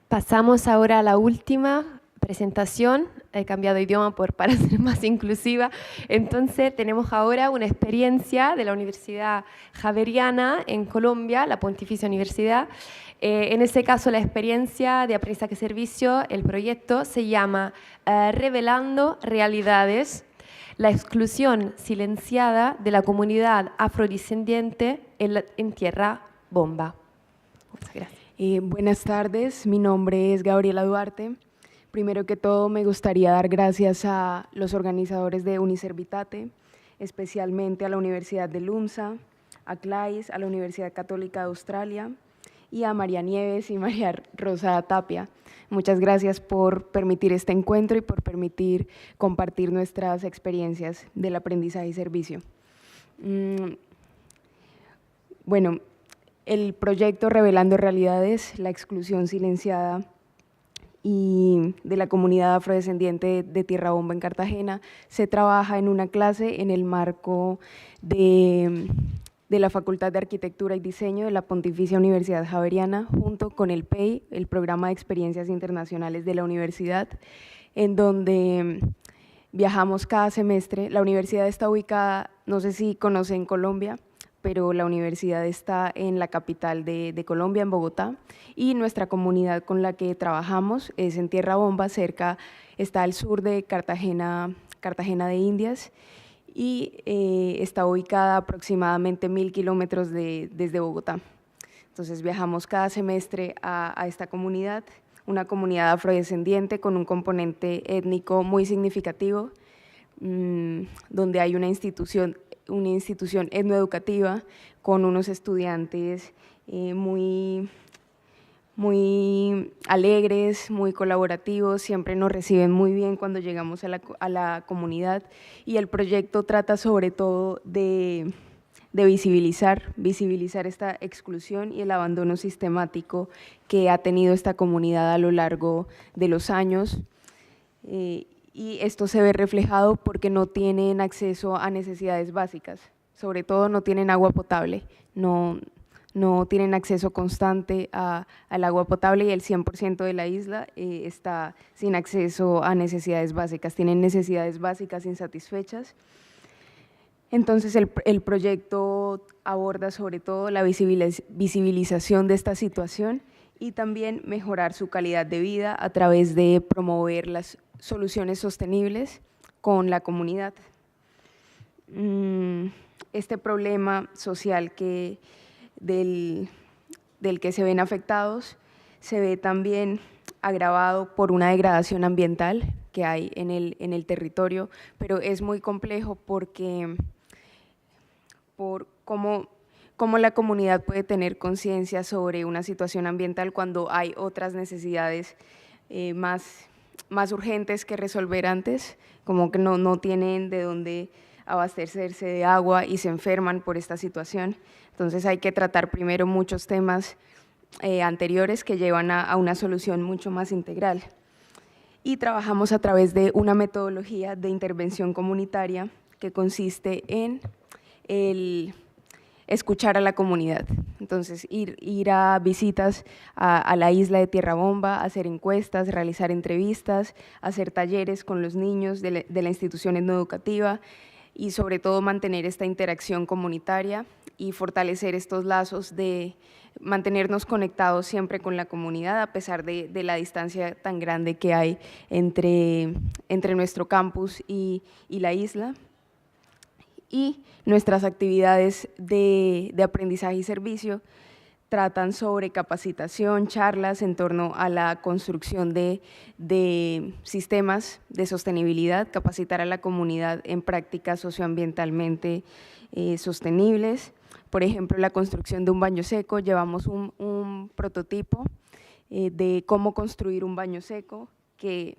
Pasamos ahora a la última presentación. He cambiado de idioma para ser más inclusiva. Entonces, tenemos ahora una experiencia de la Universidad Javeriana en Colombia, la Pontificia Universidad. En este caso, la experiencia de aprendizaje servicio, el proyecto se llama Revelando Realidades, la exclusión silenciada de la comunidad afrodescendiente en Tierra Bomba. Muchas gracias. Buenas tardes, mi nombre es Gabriela Duarte. Primero que todo, me gustaría dar gracias a los organizadores de Uniservitate, especialmente a la Universidad de LUMSA, a CLAYSS, a la Universidad Católica de Australia y a María Nieves y María Rosa Tapia. Muchas gracias por permitir este encuentro y por permitir compartir nuestras experiencias del aprendizaje y servicio. Bueno, el proyecto Revelando Realidades, la exclusión silenciada y de la comunidad afrodescendiente de Tierra Bomba en Cartagena, se trabaja en una clase en el marco de la Facultad de Arquitectura y Diseño de la Pontificia Universidad Javeriana, junto con el PEI, el Programa de Experiencias Internacionales de la Universidad, en donde viajamos cada semestre. La universidad está ubicada, no sé si conocen Colombia, pero la universidad está en la capital de Colombia, en Bogotá, y nuestra comunidad con la que trabajamos es en Tierra Bomba, está al sur de Cartagena de Indias, y está ubicada aproximadamente 1000 kilómetros desde Bogotá. Entonces viajamos cada semestre a esta comunidad, una comunidad afrodescendiente con un componente étnico muy significativo, donde hay una institución etnoeducativa con unos estudiantes muy alegres, muy colaborativos, siempre nos reciben muy bien cuando llegamos a la comunidad, y el proyecto trata sobre todo de visibilizar esta exclusión y el abandono sistemático que ha tenido esta comunidad a lo largo de los años. Y esto se ve reflejado porque no tienen acceso a necesidades básicas, sobre todo no tienen agua potable, no tienen acceso constante al agua potable, y el 100% de la isla está sin acceso a necesidades básicas, tienen necesidades básicas insatisfechas. Entonces el proyecto aborda sobre todo la visibilización de esta situación y también mejorar su calidad de vida a través de promover las soluciones sostenibles con la comunidad. Este problema social del que se ven afectados se ve también agravado por una degradación ambiental que hay en el territorio, pero es muy complejo porque por cómo la comunidad puede tener conciencia sobre una situación ambiental cuando hay otras necesidades más urgentes que resolver antes, como que no tienen de dónde abastecerse de agua y se enferman por esta situación. Entonces hay que tratar primero muchos temas anteriores que llevan a una solución mucho más integral. Y trabajamos a través de una metodología de intervención comunitaria que consiste en el escuchar a la comunidad. Entonces, ir a visitas a la isla de Tierra Bomba, hacer encuestas, realizar entrevistas, hacer talleres con los niños de la institución etnoeducativa y sobre todo mantener esta interacción comunitaria y fortalecer estos lazos de mantenernos conectados siempre con la comunidad a pesar de la distancia tan grande que hay entre nuestro campus y la isla. Y nuestras actividades de aprendizaje y servicio tratan sobre capacitación, charlas en torno a la construcción de sistemas de sostenibilidad, capacitar a la comunidad en prácticas socioambientalmente sostenibles. Por ejemplo, la construcción de un baño seco, llevamos un prototipo de cómo construir un baño seco que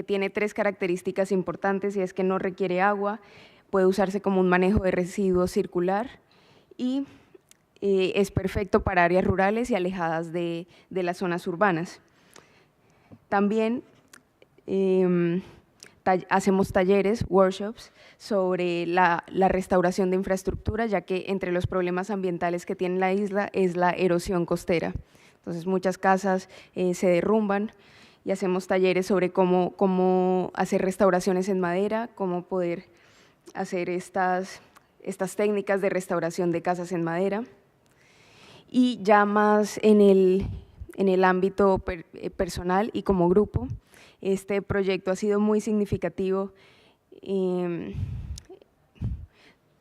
tiene 3 características importantes, y es que no requiere agua, puede usarse como un manejo de residuos circular y es perfecto para áreas rurales y alejadas de las zonas urbanas. También hacemos talleres, workshops, sobre la restauración de infraestructura, ya que entre los problemas ambientales que tiene la isla es la erosión costera. Entonces muchas casas se derrumban y hacemos talleres sobre cómo hacer restauraciones en madera, cómo poder hacer estas técnicas de restauración de casas en madera. Y ya más en el ámbito personal y como grupo, este proyecto ha sido muy significativo,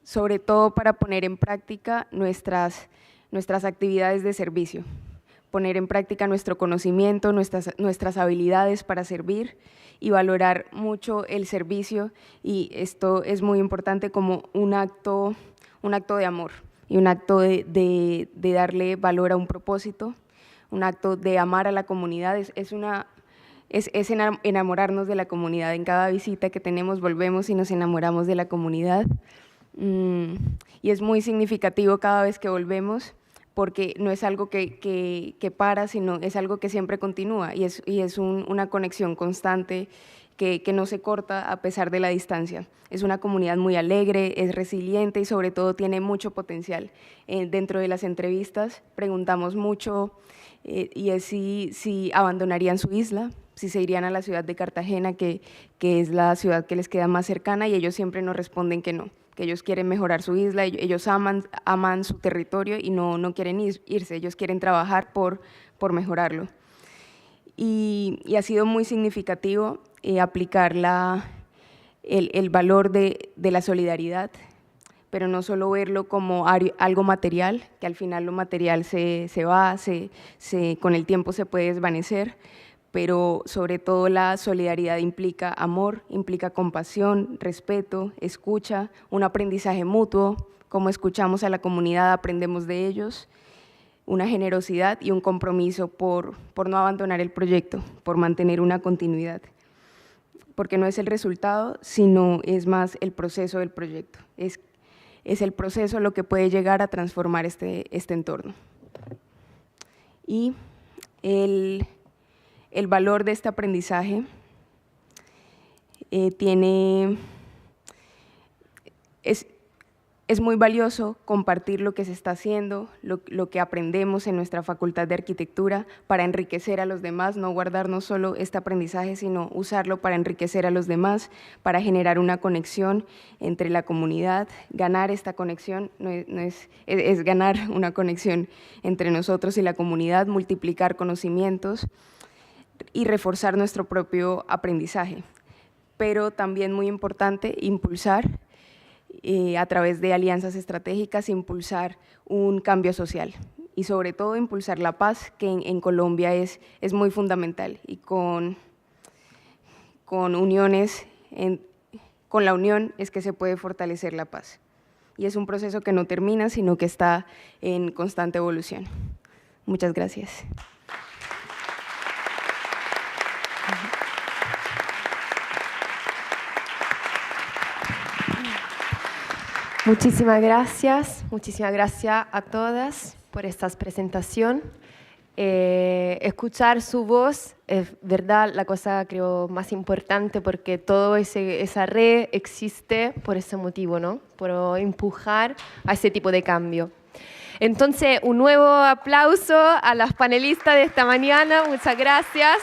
sobre todo para poner en práctica nuestras actividades de servicio, poner en práctica nuestro conocimiento, nuestras habilidades para servir y valorar mucho el servicio, y esto es muy importante como un acto de amor y un acto de darle valor a un propósito, un acto de amar a la comunidad, es enamorarnos de la comunidad. En cada visita que tenemos volvemos y nos enamoramos de la comunidad, y es muy significativo cada vez que volvemos, porque no es algo que para, sino es algo que siempre continúa, y es una conexión constante que no se corta a pesar de la distancia. Es una comunidad muy alegre, es resiliente y sobre todo tiene mucho potencial. Dentro de las entrevistas preguntamos mucho y es si abandonarían su isla, si se irían a la ciudad de Cartagena, que es la ciudad que les queda más cercana, y ellos siempre nos responden que no, que ellos quieren mejorar su isla, ellos aman su territorio y no quieren irse, ellos quieren trabajar por mejorarlo. Y ha sido muy significativo aplicar el valor de la solidaridad, pero no solo verlo como algo material, que al final lo material se va, con el tiempo se puede desvanecer, pero sobre todo la solidaridad implica amor, implica compasión, respeto, escucha, un aprendizaje mutuo, como escuchamos a la comunidad, aprendemos de ellos, una generosidad y un compromiso por no abandonar el proyecto, por mantener una continuidad, porque no es el resultado, sino es más el proceso del proyecto, es el proceso lo que puede llegar a transformar este entorno. Y el valor de este aprendizaje es muy valioso compartir lo que se está haciendo, lo que aprendemos en nuestra Facultad de Arquitectura para enriquecer a los demás, no guardarnos solo este aprendizaje, sino usarlo para enriquecer a los demás, para generar una conexión entre la comunidad, ganar esta conexión, es ganar una conexión entre nosotros y la comunidad, multiplicar conocimientos y reforzar nuestro propio aprendizaje, pero también muy importante impulsar a través de alianzas estratégicas, impulsar un cambio social y sobre todo impulsar la paz, que en Colombia es muy fundamental, y con uniones, con la unión es que se puede fortalecer la paz, y es un proceso que no termina, sino que está en constante evolución. Muchas gracias. Muchísimas gracias a todas por esta presentación. Escuchar su voz es, verdad, la cosa creo más importante, porque toda esa red existe por ese motivo, ¿no? Por empujar a ese tipo de cambio. Entonces, un nuevo aplauso a las panelistas de esta mañana. Muchas gracias.